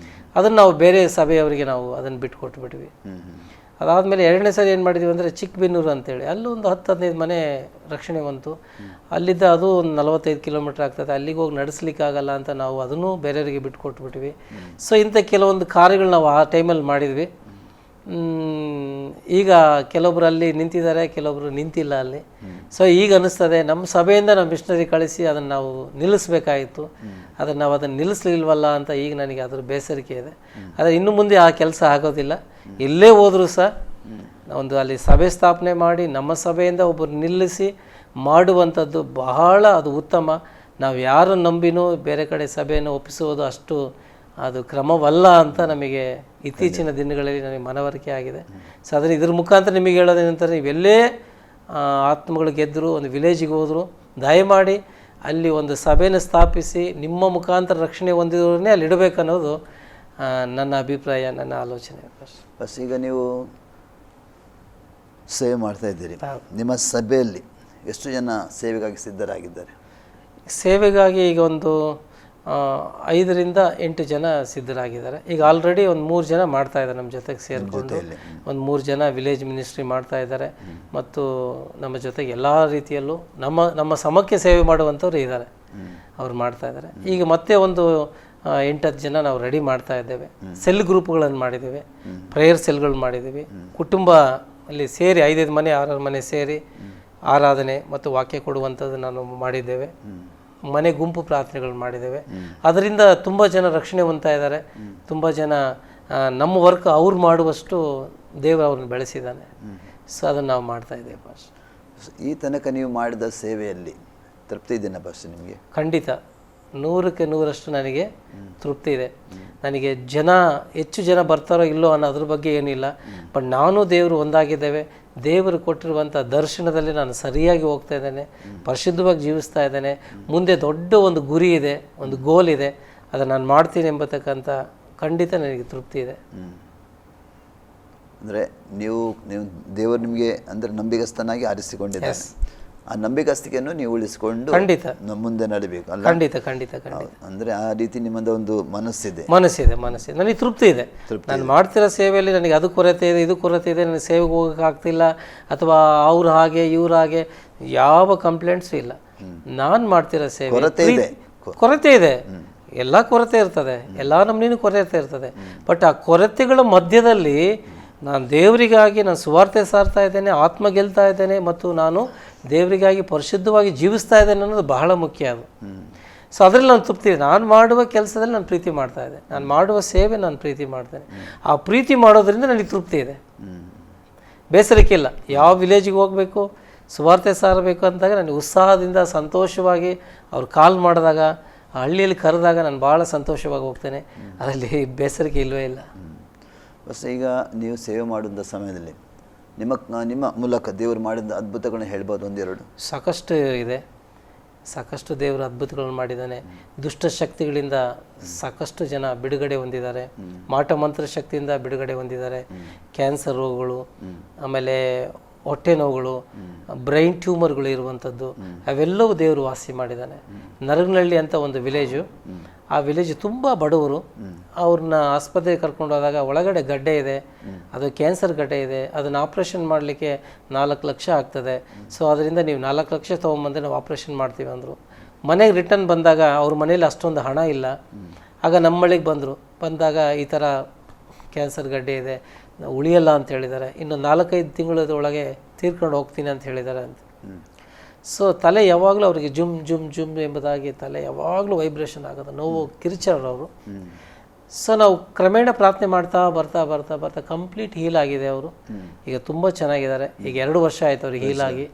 ಅದನ್ನು ನಾವು ಬೇರೆ ಸಭೆಯವರಿಗೆ ನಾವು ಅದನ್ನು ಬಿಟ್ಟು ಕೊಟ್ಟುಬಿಟ್ವಿ. ಅದಾದಮೇಲೆ 2ನೇ ಸರಿ ಏನು ಮಾಡಿದ್ವಿ ಅಂದರೆ ಚಿಕ್ಕಬೆನ್ನೂರು ಅಂತೇಳಿ, ಅಲ್ಲೂ ಒಂದು 10-15 ಮನೆ ರಕ್ಷಣೆ ಬಂತು. ಅಲ್ಲಿದ್ದ ಅದು ಒಂದು 45 ಕಿಲೋಮೀಟರ್ ಆಗ್ತದೆ, ಅಲ್ಲಿಗೆ ಹೋಗಿ ನಡೆಸಲಿಕ್ಕಾಗಲ್ಲ ಅಂತ ನಾವು ಅದನ್ನು ಬೇರೆಯವರಿಗೆ ಬಿಟ್ಟು ಕೊಟ್ಬಿಟ್ವಿ. ಸೊ ಇಂಥ ಕೆಲವೊಂದು ಕಾರ್ಯಗಳು ನಾವು ಆ ಟೈಮಲ್ಲಿ ಮಾಡಿದ್ವಿ. ಈಗ ಕೆಲವೊಬ್ರು ಅಲ್ಲಿ ನಿಂತಿದ್ದಾರೆ, ಕೆಲವೊಬ್ರು ನಿಂತಿಲ್ಲ ಅಲ್ಲಿ. ಸೊ ಈಗ ಅನ್ನಿಸ್ತದೆ ನಮ್ಮ ಸಭೆಯಿಂದ ನಾವು ಮಿಷನರಿ ಕಳಿಸಿ ಅದನ್ನು ನಾವು ನಿಲ್ಲಿಸ್ಬೇಕಾಗಿತ್ತು, ಅದನ್ನು ನಾವು ಅದನ್ನು ನಿಲ್ಲಿಸ್ಲಿಲ್ವಲ್ಲ ಅಂತ ಈಗ ನನಗೆ ಅದ್ರ ಬೇಸರಿಕೆ ಇದೆ. ಆದರೆ ಇನ್ನು ಮುಂದೆ ಆ ಕೆಲಸ ಆಗೋದಿಲ್ಲ. ಎಲ್ಲೇ ಹೋದರೂ ಸಹ ಒಂದು ಅಲ್ಲಿ ಸಭೆ ಸ್ಥಾಪನೆ ಮಾಡಿ ನಮ್ಮ ಸಭೆಯಿಂದ ಒಬ್ಬರು ನಿಲ್ಲಿಸಿ ಮಾಡುವಂಥದ್ದು ಬಹಳ ಅದು ಉತ್ತಮ. ನಾವು ಯಾರು ನಂಬಿನೂ ಬೇರೆ ಕಡೆ ಸಭೆಯನ್ನು ಒಪ್ಪಿಸುವುದು ಅಷ್ಟು ಅದು ಕ್ರಮವಲ್ಲ ಅಂತ ನಮಗೆ ಇತ್ತೀಚಿನ ದಿನಗಳಲ್ಲಿ ನನಗೆ ಮನವರಿಕೆ ಆಗಿದೆ. ಸೊ ಆದರೆ ಇದ್ರ ಮುಖಾಂತರ ನಿಮಗೆ ಹೇಳೋದೇನಂತಾರೆ, ನೀವೆಲ್ಲೇ ಆತ್ಮಗಳು ಗೆದ್ದರು, ಒಂದು ವಿಲೇಜಿಗೆ ಹೋದರು, ದಯಮಾಡಿ ಅಲ್ಲಿ ಒಂದು ಸಭೆಯನ್ನು ಸ್ಥಾಪಿಸಿ ನಿಮ್ಮ ಮುಖಾಂತರ ರಕ್ಷಣೆ ಹೊಂದಿದವ್ರನ್ನೇ ಅಲ್ಲಿ ಇಡಬೇಕನ್ನೋದು ನನ್ನ ಅಭಿಪ್ರಾಯ, ನನ್ನ ಆಲೋಚನೆ. ಬಸ್ ಈಗ ನೀವು ಸೇವೆ ಮಾಡ್ತಾ ಇದ್ದೀರಿ, ನಿಮ್ಮ ಸಭೆಯಲ್ಲಿ ಎಷ್ಟು ಜನ ಸೇವೆಗಾಗಿ ಸಿದ್ಧರಾಗಿದ್ದಾರೆ? ಸೇವೆಗಾಗಿ ಈಗ ಒಂದು 5ರಿಂದ 8 ಜನ ಸಿದ್ಧರಾಗಿದ್ದಾರೆ. ಈಗ ಆಲ್ರೆಡಿ ಒಂದು 3 ಜನ ಮಾಡ್ತಾ ಇದ್ದಾರೆ ನಮ್ಮ ಜೊತೆಗೆ ಸೇರಿಕೊಂಡು. ಒಂದು 3 ಜನ ವಿಲೇಜ್ ಮಿನಿಸ್ಟ್ರಿ ಮಾಡ್ತಾ ಇದ್ದಾರೆ, ಮತ್ತು ನಮ್ಮ ಜೊತೆಗೆ ಎಲ್ಲ ರೀತಿಯಲ್ಲೂ ನಮ್ಮ ಸಮಕ್ಕೆ ಸೇವೆ ಮಾಡುವಂಥವ್ರು ಇದ್ದಾರೆ, ಅವ್ರು ಮಾಡ್ತಾ ಇದ್ದಾರೆ. ಈಗ ಮತ್ತೆ ಒಂದು 8-10 ಜನ ನಾವು ರೆಡಿ ಮಾಡ್ತಾ ಇದ್ದೇವೆ. ಸೆಲ್ ಗ್ರೂಪ್ಗಳನ್ನು ಮಾಡಿದ್ದೇವೆ, ಪ್ರೇಯರ್ ಸೆಲ್ಗಳು ಮಾಡಿದ್ದೀವಿ. ಕುಟುಂಬ ಅಲ್ಲಿ ಸೇರಿ 5-5 ಮನೆ 6 ಮನೆ ಸೇರಿ ಆರಾಧನೆ ಮತ್ತು ವಾಕ್ಯ ಕೊಡುವಂಥದ್ದು ನಾನು ಮಾಡಿದ್ದೇವೆ. ಮನೆ ಗುಂಪು ಪ್ರಾರ್ಥನೆಗಳು ಮಾಡಿದ್ದೇವೆ. ಅದರಿಂದ ತುಂಬ ಜನ ರಕ್ಷಣೆ ಹೊಂದ್ತಾ ಇದ್ದಾರೆ. ತುಂಬ ಜನ ನಮ್ಮ ವರ್ಕ್ ಅವ್ರು ಮಾಡುವಷ್ಟು ದೇವರು ಅವ್ರನ್ನ ಬೆಳೆಸಿದ್ದಾನೆ. ಸೊ ಅದನ್ನು ನಾವು ಮಾಡ್ತಾ ಇದ್ದೇವೆ. ಬಸ್ ಈ ತನಕ ನೀವು ಮಾಡಿದ ಸೇವೆಯಲ್ಲಿ ತೃಪ್ತಿ ಇದೆಯಾ ಬಸ್ ನಿಮಗೆ? ಖಂಡಿತ 100ಕ್ಕೆ 100ರಷ್ಟು ನನಗೆ ತೃಪ್ತಿ ಇದೆ. ನನಗೆ ಹೆಚ್ಚು ಜನ ಬರ್ತಾರೋ ಇಲ್ಲೋ ಅನ್ನೋ ಅದ್ರ ಬಗ್ಗೆ ಏನಿಲ್ಲ. ಬಟ್ ನಾನು ದೇವರು ಒಂದಾಗಿದ್ದೇವೆ. ದೇವರು ಕೊಟ್ಟಿರುವಂಥ ದರ್ಶನದಲ್ಲಿ ನಾನು ಸರಿಯಾಗಿ ಹೋಗ್ತಾ ಇದ್ದೇನೆ, ಪರಿಶುದ್ಧವಾಗಿ ಜೀವಿಸ್ತಾ ಇದ್ದೇನೆ. ಮುಂದೆ ದೊಡ್ಡ ಒಂದು ಗುರಿ ಇದೆ, ಒಂದು ಗೋಲ್ ಇದೆ, ಅದನ್ನು ನಾನು ಮಾಡ್ತೀನಿ ಎಂಬತಕ್ಕಂಥ ಖಂಡಿತ ನನಗೆ ತೃಪ್ತಿ ಇದೆ. ಅಂದರೆ ನೀವು ದೇವರು ನಿಮಗೆ ಅಂದರೆ ನಂಬಿಗಸ್ತನಾಗಿ ಆರಿಸಿಕೊಂಡಿದ್ದಾರೆ. ಆ ನಂಬಿಕಸ್ತಿಕೆಯನ್ನು ನೀವು ಉಳಿಸಿಕೊಂಡು ಖಂಡಿತ ಮುಂದೆ ನಡಿಬೇಕು ಅಲ್ಲ? ಖಂಡಿತ ಖಂಡಿತ ಖಂಡಿತ. ಅಂದರೆ ಆ ರೀತಿ ನಿಮ್ಮದ ಒಂದು ಮನಸ್ಸಿದೆ. ನನಗೆ ತೃಪ್ತಿ ಇದೆ. ನಾನು ಮಾಡ್ತಿರೋ ಸೇವೆಯಲ್ಲಿ ನನಗೆ ಅದು ಕೊರತೆ ಇದೆ, ಇದು ಕೊರತೆ ಇದೆ, ನನಗೆ ಸೇವೆಗೆ ಹೋಗೋಕೆ ಆಗ್ತಿಲ್ಲ, ಅಥವಾ ಅವ್ರು ಹಾಗೆ ಇವ್ರು ಹಾಗೆ ಯಾವ ಕಂಪ್ಲೇಂಟ್ಸು ಇಲ್ಲ. ನಾನು ಮಾಡ್ತಿರೋ ಸೇವೆ ಕೊರತೆ ಇದೆ, ಎಲ್ಲ ಕೊರತೆ ಇರ್ತದೆ, ಎಲ್ಲ ನಮ್ಮನೇನು ಕೊರತೆ ಇರ್ತದೆ. ಬಟ್ ಆ ಕೊರತೆಗಳ ಮಧ್ಯದಲ್ಲಿ ನಾನು ದೇವರಿಗಾಗಿ ನಾನು ಸುವಾರ್ತೆ ಸಾರ್ತಾ ಇದ್ದೇನೆ, ಆತ್ಮ ಗೆಲ್ತಾ ಇದ್ದೇನೆ, ಮತ್ತು ನಾನು ದೇವರಿಗಾಗಿ ಪರಿಶುದ್ಧವಾಗಿ ಜೀವಿಸ್ತಾ ಇದ್ದೇನೆ ಅನ್ನೋದು ಬಹಳ ಮುಖ್ಯ. ಅದು ಸೊ ಅದರಲ್ಲಿ ನಾನು ತೃಪ್ತಿ ಇದೆ. ನಾನು ಮಾಡುವ ಕೆಲಸದಲ್ಲಿ ನಾನು ಪ್ರೀತಿ ಮಾಡ್ತಾ ಇದ್ದೆ, ನಾನು ಮಾಡುವ ಸೇವೆ ನಾನು ಪ್ರೀತಿ ಮಾಡ್ತೇನೆ. ಆ ಪ್ರೀತಿ ಮಾಡೋದ್ರಿಂದ ನನಗೆ ತೃಪ್ತಿ ಇದೆ, ಬೇಸರಿಕೆ ಇಲ್ಲ. ಯಾವ ವಿಲೇಜಿಗೆ ಹೋಗಬೇಕು, ಸುವಾರ್ತೆ ಸಾರಬೇಕು ಅಂದಾಗ ನನಗೆ ಉತ್ಸಾಹದಿಂದ ಸಂತೋಷವಾಗಿ ಅವ್ರು ಕಾಲ್ ಮಾಡಿದಾಗ, ಆ ಹಳ್ಳಿಯಲ್ಲಿ ಕರೆದಾಗ ನಾನು ಭಾಳ ಸಂತೋಷವಾಗಿ ಹೋಗ್ತೇನೆ. ಅದರಲ್ಲಿ ಬೇಸರಿಕೆ ಇಲ್ಲವೇ ಇಲ್ಲ. ಬಸ್ ಈಗ ನೀವು ಸೇವೆ ಮಾಡುವಂಥ ಸಮಯದಲ್ಲಿ ನಿಮ್ಮ ಮೂಲಕ ದೇವರು ಮಾಡಿದ ಅದ್ಭುತಗಳನ್ನ ಹೇಳ್ಬೋದು? 1-2 ಸಾಕಷ್ಟು ಇದೆ. ಸಾಕಷ್ಟು ದೇವರು ಅದ್ಭುತಗಳನ್ನು ಮಾಡಿದ್ದಾನೆ. ದುಷ್ಟಶಕ್ತಿಗಳಿಂದ ಸಾಕಷ್ಟು ಜನ ಬಿಡುಗಡೆ ಹೊಂದಿದ್ದಾರೆ, ಮಾಟ ಮಂತ್ರ ಶಕ್ತಿಯಿಂದ ಬಿಡುಗಡೆ ಹೊಂದಿದ್ದಾರೆ. ಕ್ಯಾನ್ಸರ್ ರೋಗಗಳು, ಆಮೇಲೆ ಹೊಟ್ಟೆ ನೋವುಗಳು, ಬ್ರೈನ್ ಟ್ಯೂಮರ್ಗಳು ಇರುವಂಥದ್ದು ಅವೆಲ್ಲವೂ ದೇವರು ವಾಸಿ ಮಾಡಿದ್ದಾನೆ. ನರಗನಹಳ್ಳಿ ಅಂತ ಒಂದು ವಿಲೇಜು, ಆ ವಿಲೇಜ್ ತುಂಬ ಬಡವರು. ಅವ್ರನ್ನ ಆಸ್ಪತ್ರೆಗೆ ಕರ್ಕೊಂಡು ಹೋದಾಗ ಒಳಗಡೆ ಗಡ್ಡೆ ಇದೆ, ಅದು ಕ್ಯಾನ್ಸರ್ ಗಡ್ಡೆ ಇದೆ, ಅದನ್ನು ಆಪ್ರೇಷನ್ ಮಾಡಲಿಕ್ಕೆ 4 ಲಕ್ಷ ಆಗ್ತದೆ. ಸೊ ಅದರಿಂದ ನೀವು 4 ಲಕ್ಷ ತೊಗೊಂಬಂದರೆ ನಾವು ಆಪ್ರೇಷನ್ ಮಾಡ್ತೀವಿ ಅಂದರು. ಮನೆಗೆ ರಿಟರ್ನ್ ಬಂದಾಗ ಅವ್ರ ಮನೇಲಿ ಅಷ್ಟೊಂದು ಹಣ ಇಲ್ಲ. ಆಗ ನಮ್ಮ ಮನೆಗೆ ಬಂದಾಗ ಈ ಥರ ಕ್ಯಾನ್ಸರ್ ಗಡ್ಡೆ ಇದೆ, ಉಳಿಯಲ್ಲ ಅಂತ ಹೇಳಿದ್ದಾರೆ, ಇನ್ನು 4-5 ತಿಂಗಳೊಳಗೆ ತೀರ್ಕೊಂಡು ಹೋಗ್ತೀನಿ ಅಂತ ಹೇಳಿದ್ದಾರೆ ಅಂತ. ಸೊ ತಲೆ ಯಾವಾಗಲೂ ಅವರಿಗೆ ಜುಮ್ ಜುಮ್ ಜುಮ್ ಎಂಬುದಾಗಿ ತಲೆ ಯಾವಾಗಲೂ ವೈಬ್ರೇಷನ್ ಆಗೋದು, ನೋವು ಕಿರಿಚಾರರು ಅವರು. ಸೊ ನಾವು ಕ್ರಮೇಣ ಪ್ರಾರ್ಥನೆ ಮಾಡ್ತಾ ಬರ್ತಾ ಬರ್ತಾ ಬರ್ತಾ ಕಂಪ್ಲೀಟ್ ಹೀಲ್ ಆಗಿದೆ ಅವರು. ಈಗ ತುಂಬ ಚೆನ್ನಾಗಿದ್ದಾರೆ. ಈಗ 2 ವರ್ಷ ಆಯಿತು ಅವ್ರಿಗೆ ಹೀಲ್ ಆಗಿ,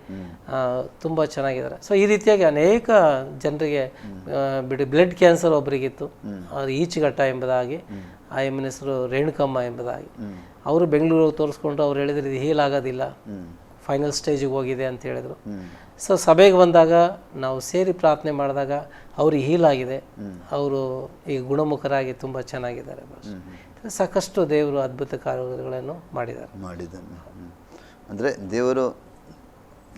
ತುಂಬ ಚೆನ್ನಾಗಿದ್ದಾರೆ. ಸೊ ಈ ರೀತಿಯಾಗಿ ಅನೇಕ ಜನರಿಗೆ ಬ್ಲಡ್ ಕ್ಯಾನ್ಸರ್ ಒಬ್ಬರಿಗಿತ್ತು, ಅದು ಈಚುಘಟ್ಟ ಎಂಬುದಾಗಿ, ಆ ಎಮ್ಮನ ಹೆಸರು ರೇಣುಕಮ್ಮ ಎಂಬುದಾಗಿ. ಅವರು ಬೆಂಗಳೂರಿಗೆ ತೋರಿಸ್ಕೊಂಡು ಅವ್ರು ಹೇಳಿದ್ರು ಇದು ಹೀಲ್ ಆಗೋದಿಲ್ಲ, ಫೈನಲ್ ಸ್ಟೇಜಿಗೆ ಹೋಗಿದೆ ಅಂತ ಹೇಳಿದರು. ಸೊ ಸಭೆಗೆ ಬಂದಾಗ ನಾವು ಸೇರಿ ಪ್ರಾರ್ಥನೆ ಮಾಡಿದಾಗ ಅವ್ರಿಗೆ ಹೀಲ್ ಆಗಿದೆ, ಅವರು ಈಗ ಗುಣಮುಖರಾಗಿ ತುಂಬ ಚೆನ್ನಾಗಿದ್ದಾರೆ. ಸಾಕಷ್ಟು ದೇವರು ಅದ್ಭುತ ಕಾರ್ಯಗಳನ್ನು ಮಾಡಿದ್ದಾರೆ. ಅಂದರೆ ದೇವರು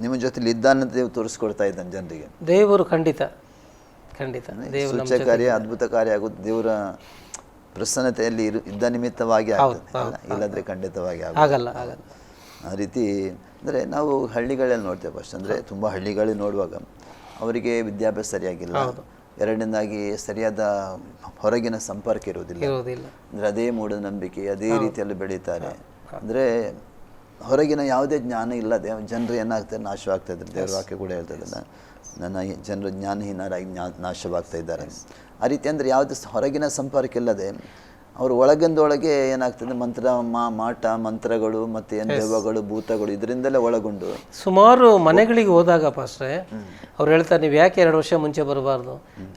ನಿಮ್ಮ ಜೊತೆಲಿ ಇದ್ದಾನಂತ ದೇವರು ತೋರಿಸ್ಕೊಡ್ತಾ ಇದ್ದಾನೆ ಜನರಿಗೆ. ದೇವರು ಖಂಡಿತ ಸೂಚಕ ಕಾರ್ಯ, ಅದ್ಭುತ ಕಾರ್ಯ ಆಗೋದು ದೇವರ ಪ್ರಸನ್ನತೆಯಲ್ಲಿ ಇದ್ದ ನಿಮಿತ್ತವಾಗಿ ಆಗ್ತದೆ, ಇಲ್ಲದ್ರೆ ಖಂಡಿತವಾಗಿ ಆಗಲ್ಲ. ಆ ರೀತಿ ಅಂದರೆ ನಾವು ಹಳ್ಳಿಗಳಲ್ಲಿ ನೋಡ್ತೇವೆ ಫಸ್ಟ್. ಅಂದರೆ ತುಂಬ ಹಳ್ಳಿಗಳಲ್ಲಿ ನೋಡುವಾಗ ಅವರಿಗೆ ವಿದ್ಯಾಭ್ಯಾಸ ಸರಿಯಾಗಿಲ್ಲ, ಎರಡನೇದಾಗಿ ಸರಿಯಾದ ಹೊರಗಿನ ಸಂಪರ್ಕ ಇರುವುದಿಲ್ಲ. ಅಂದರೆ ಅದೇ ಮೂಢನಂಬಿಕೆ, ಅದೇ ರೀತಿಯಲ್ಲಿ ಬೆಳೀತಾರೆ. ಅಂದರೆ ಹೊರಗಿನ ಯಾವುದೇ ಜ್ಞಾನ ಇಲ್ಲದೆ ಜನರು ಏನಾಗ್ತಾರೆ, ನಾಶವಾಗ್ತಾ ಇದ್ದಾರೆ. ದೇವರ ವಾಕ್ಯ ಕೂಡ ಹೇಳ್ತದಲ್ಲ, ನನ್ನ ಜನರು ಜ್ಞಾನಹೀನರಾಗಿ ನಾಶವಾಗ್ತಾ ಇದ್ದಾರೆ. ಆ ರೀತಿ ಅಂದರೆ ಯಾವುದೇ ಹೊರಗಿನ ಸಂಪರ್ಕ ಇಲ್ಲದೆ ಅವರು ಒಳಗಿಂದೊಳಗೆ ಏನಾಗ್ತದೆ, ಮಾಟ ಮಂತ್ರಗಳು ಮತ್ತು ದೆವ್ವಗಳು, ಭೂತಗಳು ಇದರಿಂದಲೇ ಒಳಗೊಂಡು ಸುಮಾರು ಮನೆಗಳಿಗೆ ಹೋದಾಗ ಪಾಸ್ಟ್ರೆ ಅವ್ರು ಹೇಳ್ತಾರೆ, ನೀವು ಯಾಕೆ 2 ವರ್ಷ ಮುಂಚೆ ಬರಬಾರ್ದು,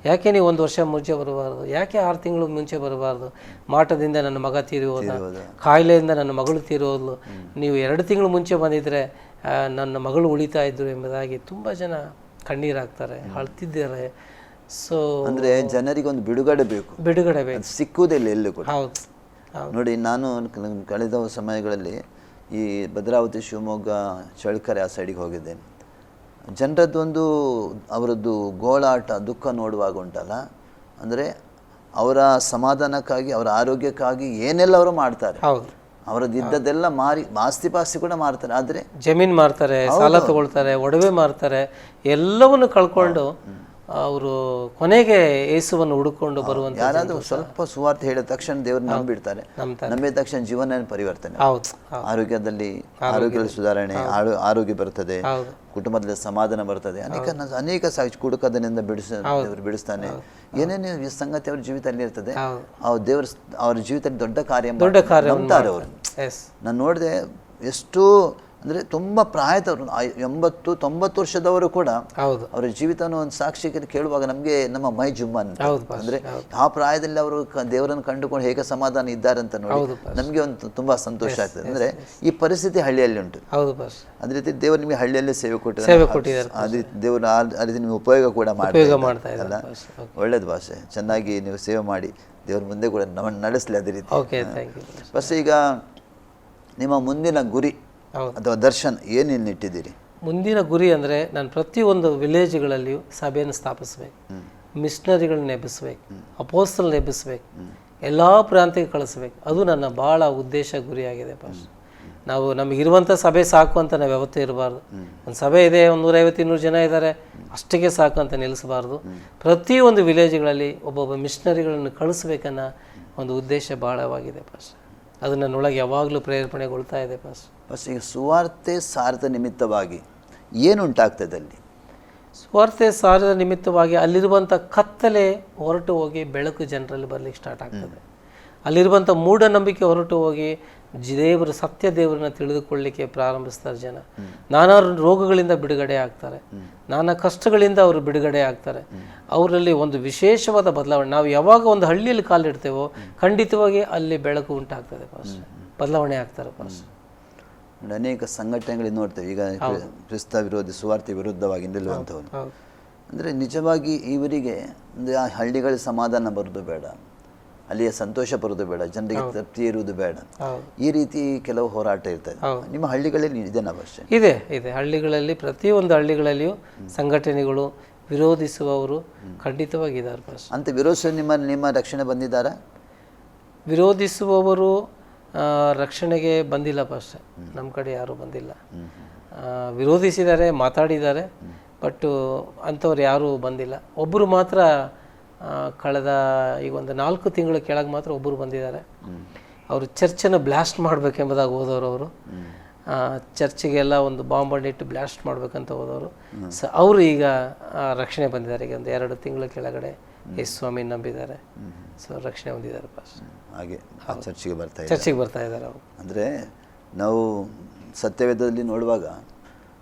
ಯಾಕೆ ನೀವು 1 ವರ್ಷ ಮುಂಚೆ ಬರಬಾರ್ದು, ಯಾಕೆ 6 ತಿಂಗಳು ಮುಂಚೆ ಬರಬಾರ್ದು, ಮಾಟದಿಂದ ನನ್ನ ಮಗ ತೀರಿ ಹೋದ, ಕಾಯಿಲೆಯಿಂದ ನನ್ನ ಮಗಳು ತೀರಿ ಹೋದ್ಲು, ನೀವು 2 ತಿಂಗಳು ಮುಂಚೆ ಬಂದಿದ್ರೆ ನನ್ನ ಮಗಳು ಉಳಿತಾ ಇದ್ರು ಎಂಬುದಾಗಿ ತುಂಬ ಜನ ಕಣ್ಣೀರಾಗ್ತಾರೆ, ಅಳ್ತಿದ್ದಾರೆ. ಸೊ ಅಂದರೆ ಜನರಿಗೆ ಒಂದು ಬಿಡುಗಡೆ ಬೇಕು, ಸಿಕ್ಕುವುದಿಲ್ಲ ಎಲ್ಲೂ ಕೂಡ. ನೋಡಿ, ನಾನು ಕಳೆದ ಸಮಯಗಳಲ್ಲಿ ಈ ಭದ್ರಾವತಿ, ಶಿವಮೊಗ್ಗ, ಚಳ್ಳಕೆರೆ ಆ ಸೈಡಿಗೆ ಹೋಗಿದ್ದೆ. ಜನರದ್ದೊಂದು ಅವರದ್ದು ಗೋಳಾಟ, ದುಃಖ ನೋಡುವಾಗ ಉಂಟಲ್ಲ, ಅಂದರೆ ಅವರ ಸಮಾಧಾನಕ್ಕಾಗಿ, ಅವರ ಆರೋಗ್ಯಕ್ಕಾಗಿ ಏನೆಲ್ಲ ಅವರು ಮಾಡ್ತಾರೆ. ಅವರದ್ದು ಇದ್ದದೆಲ್ಲ ಮಾರಿ ಆಸ್ತಿ ಪಾಸ್ತಿ ಕೂಡ ಮಾರ್ತಾರೆ, ಆದರೆ ಜಮೀನು ಮಾರ್ತಾರೆ, ಸಾಲ ತಗೊಳ್ತಾರೆ, ಒಡವೆ ಮಾರ್ತಾರೆ, ಎಲ್ಲವನ್ನು ಕಳ್ಕೊಂಡು ಅವರು ಕೊನೆಗೆ ಯೇಸುವನ್ನು ಹುಡುಕೊಂಡು ಬರುವಂತ. ಯಾರಾದ್ರೂ ಸ್ವಲ್ಪ ಸುವಾರ್ತೆ ಹೇಳಿದ ತಕ್ಷಣ ದೇವ್ರನ್ನ ನಂಬಿಡ್ತಾರೆ, ನಂಬಿದ ತಕ್ಷಣ ಜೀವನ ಪರಿವರ್ತನೆ, ಆರೋಗ್ಯದಲ್ಲಿ ಸುಧಾರಣೆ, ಆರೋಗ್ಯ ಬರ್ತದೆ, ಕುಟುಂಬದಲ್ಲಿ ಸಮಾಧಾನ ಬರ್ತದೆ. ಅನೇಕ ಸಾಕ್ಷಿ ಕುಡುಕದನಿಂದ ದೇವರು ಬಿಡಿಸ್ತಾನೆ. ಏನೇನು ಸಂಗತಿ ಅವ್ರ ಜೀವಿತದಲ್ಲಿ ಇರ್ತದೆ, ಅವ್ರ ಜೀವಿತದಲ್ಲಿ ದೊಡ್ಡ ಕಾರ್ಯ ನಂಬ್ತಾರೆ ಅವರು. ನಾನು ನೋಡಿದೆ, ಎಷ್ಟು ಅಂದರೆ ತುಂಬ ಪ್ರಾಯದವರು, 80-90 ವರ್ಷದವರು ಕೂಡ ಅವರ ಜೀವಿತವನ್ನು ಒಂದು ಸಾಕ್ಷಿ ಕೇಳುವಾಗ ನಮಗೆ ನಮ್ಮ ಮೈ ಜುಮ್ಮ ಅಂತ. ಅಂದರೆ ಆ ಪ್ರಾಯದಲ್ಲಿ ಅವರು ದೇವರನ್ನು ಕಂಡುಕೊಂಡು ಹೇಗೆ ಸಮಾಧಾನ ಇದ್ದಾರೆ ಅಂತ ನೋಡಿ ನಮಗೆ ಒಂದು ತುಂಬ ಸಂತೋಷ ಆಗ್ತದೆ. ಅಂದರೆ ಈ ಪರಿಸ್ಥಿತಿ ಹಳ್ಳಿಯಲ್ಲಿ ಉಂಟು. ಅದೇ ರೀತಿ ದೇವರು ನಿಮಗೆ ಹಳ್ಳಿಯಲ್ಲೇ ಸೇವೆ ಕೊಟ್ಟಿದ್ದಾರೆ, ಅದೇ ರೀತಿ ಆ ರೀತಿ ನಿಮಗೆ ಉಪಯೋಗ ಕೂಡ ಮಾಡ್ತಾ ಒಳ್ಳೇದು ಭಾಷೆ. ಚೆನ್ನಾಗಿ ನೀವು ಸೇವೆ ಮಾಡಿ ದೇವ್ರ ಮುಂದೆ ಕೂಡ ನಮ್ಮನ್ನು ನಡೆಸಲಿ ಅದೇ ರೀತಿ. ಬಸ್ ಈಗ ನಿಮ್ಮ ಮುಂದಿನ ಗುರಿ ಅಥವಾ ದರ್ಶನ ಏನೇನು ಇಟ್ಟಿದ್ದೀರಿ? ಮುಂದಿನ ಗುರಿ ಅಂದರೆ ನಾನು ಪ್ರತಿಯೊಂದು ವಿಲೇಜ್ಗಳಲ್ಲಿಯೂ ಸಭೆಯನ್ನು ಸ್ಥಾಪಿಸ್ಬೇಕು, ಮಿಷನರಿಗಳನ್ನ ಎಬ್ಬಿಸ್ಬೇಕು, ಅಪೋಸ್ತಲನ್ನ ಎಬ್ಬಿಸ್ಬೇಕು, ಎಲ್ಲ ಪ್ರಾಂತ್ಯಕ್ಕೆ ಕಳಿಸ್ಬೇಕು. ಅದು ನನ್ನ ಭಾಳ ಉದ್ದೇಶ, ಗುರಿಯಾಗಿದೆ. ಫಸ್ಟ್ ನಾವು ನಮಗಿರುವಂಥ ಸಭೆ ಸಾಕು ಅಂತ ನಾವು ಯಾವತ್ತೂ ಇರಬಾರ್ದು. ಒಂದು ಸಭೆ ಇದೆ, 150-200 ಜನ ಇದ್ದಾರೆ, ಅಷ್ಟಕ್ಕೆ ಸಾಕು ಅಂತ ನಿಲ್ಲಿಸಬಾರ್ದು. ಪ್ರತಿಯೊಂದು ವಿಲೇಜ್ಗಳಲ್ಲಿ ಒಬ್ಬೊಬ್ಬ ಮಿಷನರಿಗಳನ್ನು ಕಳಿಸ್ಬೇಕನ್ನೋ ಒಂದು ಉದ್ದೇಶ ಭಾಳವಾಗಿದೆ. ಫಸ್ಟ್ ಅದು ನನ್ನೊಳಗೆ ಯಾವಾಗಲೂ ಪ್ರೇರೇಪಣೆಗೊಳ್ತಾ ಇದೆ. ಫಸ್ಟ್ ಈಗ ಸುವಾರ್ತೆ ಸಾರದ ನಿಮಿತ್ತವಾಗಿ ಏನುಂಟಾಗ್ತದೆ ಅಲ್ಲಿ? ಸುವಾರ್ತೆ ಸಾರದ ನಿಮಿತ್ತವಾಗಿ ಅಲ್ಲಿರುವಂಥ ಕತ್ತಲೆ ಹೊರಟು ಹೋಗಿ ಬೆಳಕು ಜನರಲ್ಲಿ ಬರಲಿಕ್ಕೆ ಸ್ಟಾರ್ಟ್ ಆಗ್ತದೆ. ಅಲ್ಲಿರುವಂಥ ಮೂಢನಂಬಿಕೆ ಹೊರಟು ಹೋಗಿ ದೇವರು, ಸತ್ಯ ದೇವರನ್ನ ತಿಳಿದುಕೊಳ್ಳಲಿಕ್ಕೆ ಪ್ರಾರಂಭಿಸ್ತಾರೆ ಜನ. ನಾನಾ ರೋಗಗಳಿಂದ ಬಿಡುಗಡೆ ಆಗ್ತಾರೆ, ನಾನಾ ಕಷ್ಟಗಳಿಂದ ಅವರು ಬಿಡುಗಡೆ ಆಗ್ತಾರೆ. ಅವರಲ್ಲಿ ಒಂದು ವಿಶೇಷವಾದ ಬದಲಾವಣೆ. ನಾವು ಯಾವಾಗ ಒಂದು ಹಳ್ಳಿಯಲ್ಲಿ ಕಾಲಿಡ್ತೇವೋ ಖಂಡಿತವಾಗಿ ಅಲ್ಲಿ ಬೆಳಕು ಉಂಟಾಗ್ತದೆ, ಬದಲಾವಣೆ ಆಗ್ತಾರೆ. ಅನೇಕ ಸಂಘಟನೆಗಳಿಗೆ ನೋಡ್ತೇವೆ ಈಗ ಕ್ರಿಸ್ತ ವಿರೋಧಿ, ಸುವಾರ್ತೆ ವಿರುದ್ಧವಾಗಿ ನಿಲ್ಲುವಂಥವ್ರು. ಅಂದರೆ ನಿಜವಾಗಿ ಇವರಿಗೆ ಆ ಹಳ್ಳಿಗಳ ಸಮಾಧಾನ ಬರೋದು ಬೇಡ, ಅಲ್ಲಿಯ ಸಂತೋಷ ಪಡೋದು ಬೇಡ, ಜನರಿಗೆ ತೃಪ್ತಿ ಇರುವುದು ಬೇಡ, ಈ ರೀತಿ ಕೆಲವು ಹೋರಾಟ ಇರ್ತದೆ. ನಿಮ್ಮ ಹಳ್ಳಿಗಳಲ್ಲಿ ಇದೆನಾ ಅವಶ್ಯ? ಇದೆ ಇದೆ. ಹಳ್ಳಿಗಳಲ್ಲಿ ಪ್ರತಿಯೊಂದು ಹಳ್ಳಿಗಳಲ್ಲಿಯೂ ಸಂಘಟನೆಗಳು, ವಿರೋಧಿಸುವವರು ಖಂಡಿತವಾಗಿದ್ದಾರೆ ಪಾಸ್ಟರ್. ಅಂತ ವಿರೋಧಿಸುವ ನಿಮ್ಮ ರಕ್ಷಣೆ ಬಂದಿದ್ದಾರಾ? ವಿರೋಧಿಸುವವರು ರಕ್ಷಣೆಗೆ ಬಂದಿಲ್ಲ ಪಾಸ್ಟರ್, ನಮ್ಮ ಕಡೆ ಯಾರೂ ಬಂದಿಲ್ಲ. ವಿರೋಧಿಸಿದ್ದಾರೆ, ಮಾತಾಡಿದ್ದಾರೆ, ಬಟ್ ಅಂಥವ್ರು ಯಾರೂ ಬಂದಿಲ್ಲ. ಒಬ್ಬರು ಮಾತ್ರ ಕಳೆದ ಈಗ ಒಂದು 4 ತಿಂಗಳ ಕೆಳಗೆ ಮಾತ್ರ ಒಬ್ಬರು ಬಂದಿದ್ದಾರೆ. ಅವರು ಚರ್ಚನ್ನು ಬ್ಲಾಸ್ಟ್ ಮಾಡಬೇಕೆಂಬುದಾಗಿ ಹೋದವರು. ಅವರು ಚರ್ಚಿಗೆಲ್ಲ ಒಂದು ಬಾಂಬನ್ನಿಟ್ಟು ಬ್ಲಾಸ್ಟ್ ಮಾಡಬೇಕಂತ ಹೋದವರು. ಸೊ ಅವರು ಈಗ ರಕ್ಷಣೆ ಬಂದಿದ್ದಾರೆ. ಈಗ ಒಂದು 2 ತಿಂಗಳ ಕೆಳಗಡೆ ಯೇಸು ಸ್ವಾಮಿ ನಂಬಿದ್ದಾರೆ. ಸೊ ರಕ್ಷಣೆ ಹೊಂದಿದ್ದಾರೆ ಪಾಸ್ಟರ್. ಹಾಗೆ ಚರ್ಚಿಗೆ ಬರ್ತಾ ಇದ್ದಾರೆ ಅವರು. ಅಂದರೆ ನಾವು ಸತ್ಯವೇದದಲ್ಲಿ ನೋಡುವಾಗ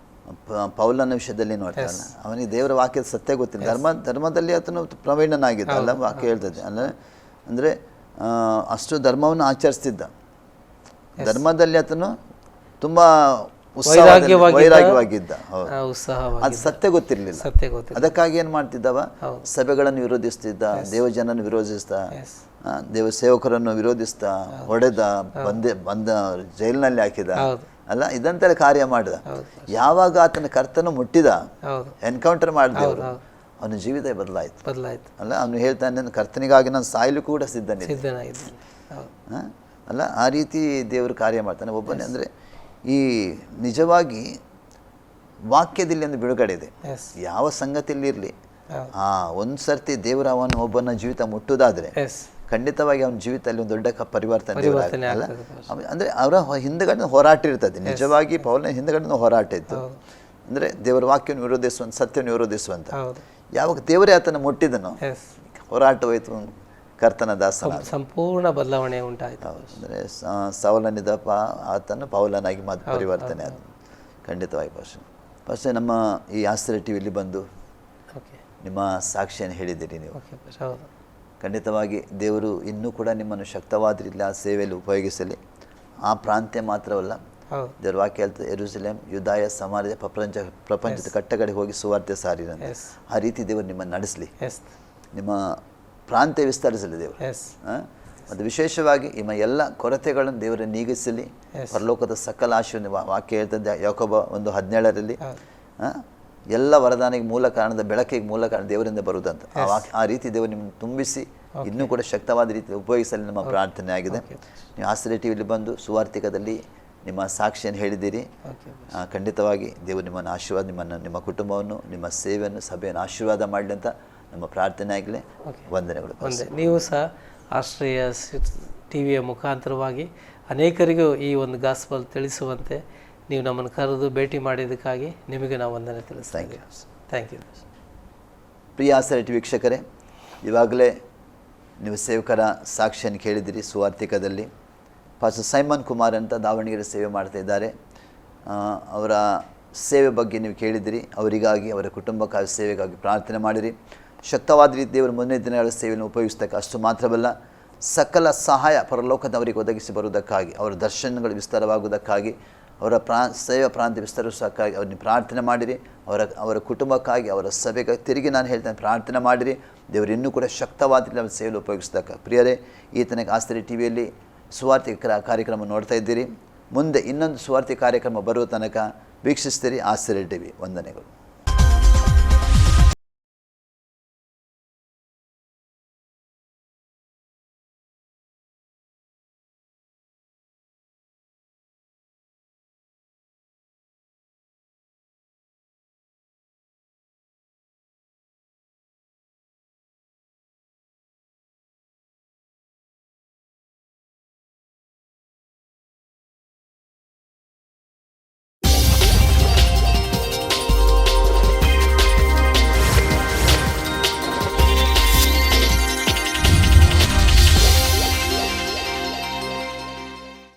ಪೌಲನ ವಿಷಯದಲ್ಲಿ ನೋಡ್ತಾರಲ್ಲ, ಅವನಿಗೆ ದೇವರ ವಾಕ್ಯದ ಸತ್ಯ ಗೊತ್ತಿಲ್ಲ. ಧರ್ಮದಲ್ಲಿ ಆತನು ಪ್ರವೀಣನಾಗಿದ್ದ ಅಲ್ಲ, ವಾಕ್ಯ ಹೇಳ್ತದೆ ಅಲ್ಲ. ಅಂದರೆ ಅಷ್ಟು ಧರ್ಮವನ್ನು ಆಚರಿಸ್ತಿದ್ದ. ಧರ್ಮದಲ್ಲಿ ಆತನು ತುಂಬ ವೈರಾಗ್ಯವಾಗಿದ್ದ. ಅದು ಸತ್ಯ ಗೊತ್ತಿರಲಿಲ್ಲ. ಅದಕ್ಕಾಗಿ ಏನು ಮಾಡ್ತಿದ್ದವ, ಸಭೆಗಳನ್ನು ವಿರೋಧಿಸ್ತಿದ್ದ, ದೇವಜನನ್ನು ವಿರೋಧಿಸ್ತಾ, ದೇವ ಸೇವಕರನ್ನು ವಿರೋಧಿಸ್ತಾ, ಹೊಡೆದ, ಬಂದ ಜೈಲಿನಲ್ಲಿ ಹಾಕಿದ ಅಲ್ಲ, ಇದಂತೆಲ್ಲ ಕಾರ್ಯ ಮಾಡಿದ. ಯಾವಾಗ ಆತನ ಕರ್ತನ ಮುಟ್ಟಿದ, ಎನ್ಕೌಂಟರ್ ಮಾಡಿದವರು, ಅವನ ಜೀವಿತ ಬದಲಾಯಿತು ಅಲ್ಲ. ಅವನು ಹೇಳ್ತಾನೆ, ಕರ್ತನಿಗಾಗಿ ನಾನು ಸಾಯಲು ಕೂಡ ಸಿದ್ಧನಿದ್ದೆ ಅಲ್ಲ. ಆ ರೀತಿ ದೇವರು ಕಾರ್ಯ ಮಾಡ್ತಾನೆ ಒಬ್ಬನೇ. ಅಂದರೆ ಈ ನಿಜವಾಗಿ ವಾಕ್ಯದಲ್ಲಿ ಒಂದು ಬಿಡುಗಡೆ ಇದೆ. ಯಾವ ಸಂಗತಿಯಲ್ಲಿ ಇರಲಿ, ಒಂದು ಸರ್ತಿ ದೇವರ ಒಬ್ಬನ ಜೀವಿತ ಮುಟ್ಟುವುದಾದ್ರೆ ಖಂಡಿತವಾಗಿ ಅವನ ಜೀವಿತದಲ್ಲಿ ಒಂದು ದೊಡ್ಡ ಪರಿವರ್ತನೆ ಅಲ್ಲ. ಅಂದರೆ ಅವರ ಹಿಂದಗಡೆ ಹೋರಾಟ ಇರ್ತದೆ. ನಿಜವಾಗಿ ಪೌಲನ ಹಿಂದಗಡೆ ಹೋರಾಟ ಇತ್ತು. ಅಂದರೆ ದೇವರ ವಾಕ್ಯವನ್ನು ವಿರೋಧಿಸುವಂಥ, ಸತ್ಯವನ್ನು ವಿರೋಧಿಸುವಂಥ. ಯಾವಾಗ ದೇವರೇ ಆತನ ಮುಟ್ಟಿದನೋ ಹೋರಾಟ ಹೋಯಿತು. ಕರ್ತನ ದಾಸನ ಸಂಪೂರ್ಣ ಬದಲಾವಣೆ ಉಂಟಾಯಿತು. ಅಂದರೆ ಸೌಲನಿದ್ದ ಆತನು ಪೌಲನಾಗಿ ಪರಿವರ್ತನೆ ಆದ. ಖಂಡಿತವಾಗಿ ಫಸ್ಟ್ ನಮ್ಮ ಈ ಆಶ್ರಯ ಟಿವಿಯಲ್ಲಿ ಬಂದು ನಿಮ್ಮ ಸಾಕ್ಷಿಯನ್ನು ಹೇಳಿದ್ದೀರಿ ನೀವು. ಖಂಡಿತವಾಗಿ ದೇವರು ಇನ್ನೂ ಕೂಡ ನಿಮ್ಮನ್ನು ಶಕ್ತವಾದ ರೀತಿಯಲ್ಲಿ ಆ ಸೇವೆಯಲ್ಲಿ ಉಪಯೋಗಿಸಲಿ. ಆ ಪ್ರಾಂತ್ಯ ಮಾತ್ರವಲ್ಲ, ದೇವ್ರ ವಾಕ್ಯ ಹೇಳ್ತದೆ, ಯೆರೂಸಲೇಮ್, ಯೂದಾಯ, ಸಮಾರ್ಯ, ಪ್ರಪಂಚದ ಕಟ್ಟಕಡೆ ಹೋಗಿ ಸುವಾರ್ತೆ ಸಾರಿರಂತೆ. ಆ ರೀತಿ ದೇವರು ನಿಮ್ಮನ್ನು ನಡೆಸಲಿ, ನಿಮ್ಮ ಪ್ರಾಂತ್ಯ ವಿಸ್ತರಿಸಲಿ ದೇವರು. ಮತ್ತು ವಿಶೇಷವಾಗಿ ನಿಮ್ಮ ಎಲ್ಲ ಕೊರತೆಗಳನ್ನು ದೇವರ ನೀಗಿಸಲಿ. ಪರಲೋಕದ ಸಕಲ ಆಶೀರ್ವಾದ, ವಾಕ್ಯ ಹೇಳ್ತದೆ ಯಾಕೋಬ 1:17 ಎಲ್ಲ ವರದಾನಿಗೆ ಮೂಲ ಕಾರಣದ ಬೆಳಕಿಗೆ ಮೂಲ ಕಾರಣ ದೇವರಿಂದ ಬರುವುದಂತ. ಆ ರೀತಿ ದೇವರು ನಿಮ್ಮನ್ನು ತುಂಬಿಸಿ ಇನ್ನೂ ಕೂಡ ಶಕ್ತವಾದ ರೀತಿ ಉಪಯೋಗಿಸಲಿ ನಮ್ಮ ಪ್ರಾರ್ಥನೆ ಆಗಿದೆ. ನೀವು ಆಶ್ರಯ ಟಿವಿಯಲ್ಲಿ ಬಂದು ಸುವಾರ್ತಿಕದಲ್ಲಿ ನಿಮ್ಮ ಸಾಕ್ಷಿಯನ್ನು ಹೇಳಿದ್ದೀರಿ. ಖಂಡಿತವಾಗಿ ದೇವರು ನಿಮ್ಮನ್ನು ಆಶೀರ್ವಾದ, ನಿಮ್ಮ ಕುಟುಂಬವನ್ನು, ನಿಮ್ಮ ಸೇವೆಯನ್ನು, ಸಭೆಯನ್ನು ಆಶೀರ್ವಾದ ಮಾಡಲಿ ಅಂತ ನಮ್ಮ ಪ್ರಾರ್ಥನೆ ಆಗಲಿ. ವಂದನೆಗಳು. ನೀವು ಸಹ ಆಶ್ರಯ ಟಿವಿಯ ಮುಖಾಂತರವಾಗಿ ಅನೇಕರಿಗೂ ಈ ಒಂದು ಗಾಸ್ಪಲ್ ತಿಳಿಸುವಂತೆ ನೀವು ನಮ್ಮನ್ನು ಕರೆದು ಭೇಟಿ ಮಾಡಿದ್ದಕ್ಕಾಗಿ ನಿಮಗೆ ನಾವು ವಂದನೆ ತಿಳಿಸ್ತೀವಿ. Thank you. ಪ್ರಿಯ ಆಶ್ರಯ ಟಿವಿ ವೀಕ್ಷಕರೇ, ಇವಾಗಲೇ ನೀವು ಸೇವಕರ ಸಾಕ್ಷಿಯನ್ನು ಕೇಳಿದಿರಿ. ಸುವಾರ್ತಿಕದಲ್ಲಿ ಪಾಸ್ಟರ್ ಸೈಮನ್ ಕುಮಾರ್ ಅಂತ ದಾವಣಗೆರೆ ಸೇವೆ ಮಾಡ್ತಾ ಇದ್ದಾರೆ. ಅವರ ಸೇವೆ ಬಗ್ಗೆ ನೀವು ಕೇಳಿದಿರಿ. ಅವರಿಗಾಗಿ, ಅವರ ಕುಟುಂಬಕ್ಕಾಗಿ, ಸೇವೆಗಾಗಿ ಪ್ರಾರ್ಥನೆ ಮಾಡಿರಿ. ಶಕ್ತವಾದ ರೀತಿ ದೇವರ ಮುಂದಿನ ದಿನಗಳ ಸೇವೆಯನ್ನು ಉಪಯೋಗಿಸ್ತಕ್ಕ, ಅಷ್ಟು ಮಾತ್ರವಲ್ಲ, ಸಕಲ ಸಹಾಯ ಪರಲೋಕದ ಅವರಿಗೆ ಒದಗಿಸಿ ಬರುವುದಕ್ಕಾಗಿ, ಅವರ ದರ್ಶನಗಳು ವಿಸ್ತಾರವಾಗುವುದಕ್ಕಾಗಿ, ಅವರ ಸೇವಾ ಪ್ರಾಂತ್ಯ ವಿಸ್ತರಿಸೋಕ್ಕಾಗಿ ಅವ್ರನ್ನ ಪ್ರಾರ್ಥನೆ ಮಾಡಿರಿ. ಅವರ ಕುಟುಂಬಕ್ಕಾಗಿ, ಅವರ ಸಭೆಗಾಗಿ ತಿರುಗಿ ನಾನು ಹೇಳ್ತೇನೆ, ಪ್ರಾರ್ಥನೆ ಮಾಡಿರಿ. ದೇವರು ಇನ್ನೂ ಕೂಡ ಶಕ್ತವಾದ ನಮ್ಮ ಸೇವೆಯಲ್ಲಿ ಉಪಯೋಗಿಸಿದಕ್ಕ. ಪ್ರಿಯರೇ, ಈತನಿಗೆ ಆಶ್ರಯ ಟಿವಿಯಲ್ಲಿ ಸುವಾರ್ತಿಕ ಕಾರ್ಯಕ್ರಮ ನೋಡ್ತಾ ಇದ್ದೀರಿ. ಮುಂದೆ ಇನ್ನೊಂದು ಸುವಾರ್ತಿಕ ಕಾರ್ಯಕ್ರಮ ಬರುವ ತನಕ ವೀಕ್ಷಿಸ್ತೀರಿ ಆಶ್ರಯ ಟಿವಿ. ವಂದನೆಗಳು.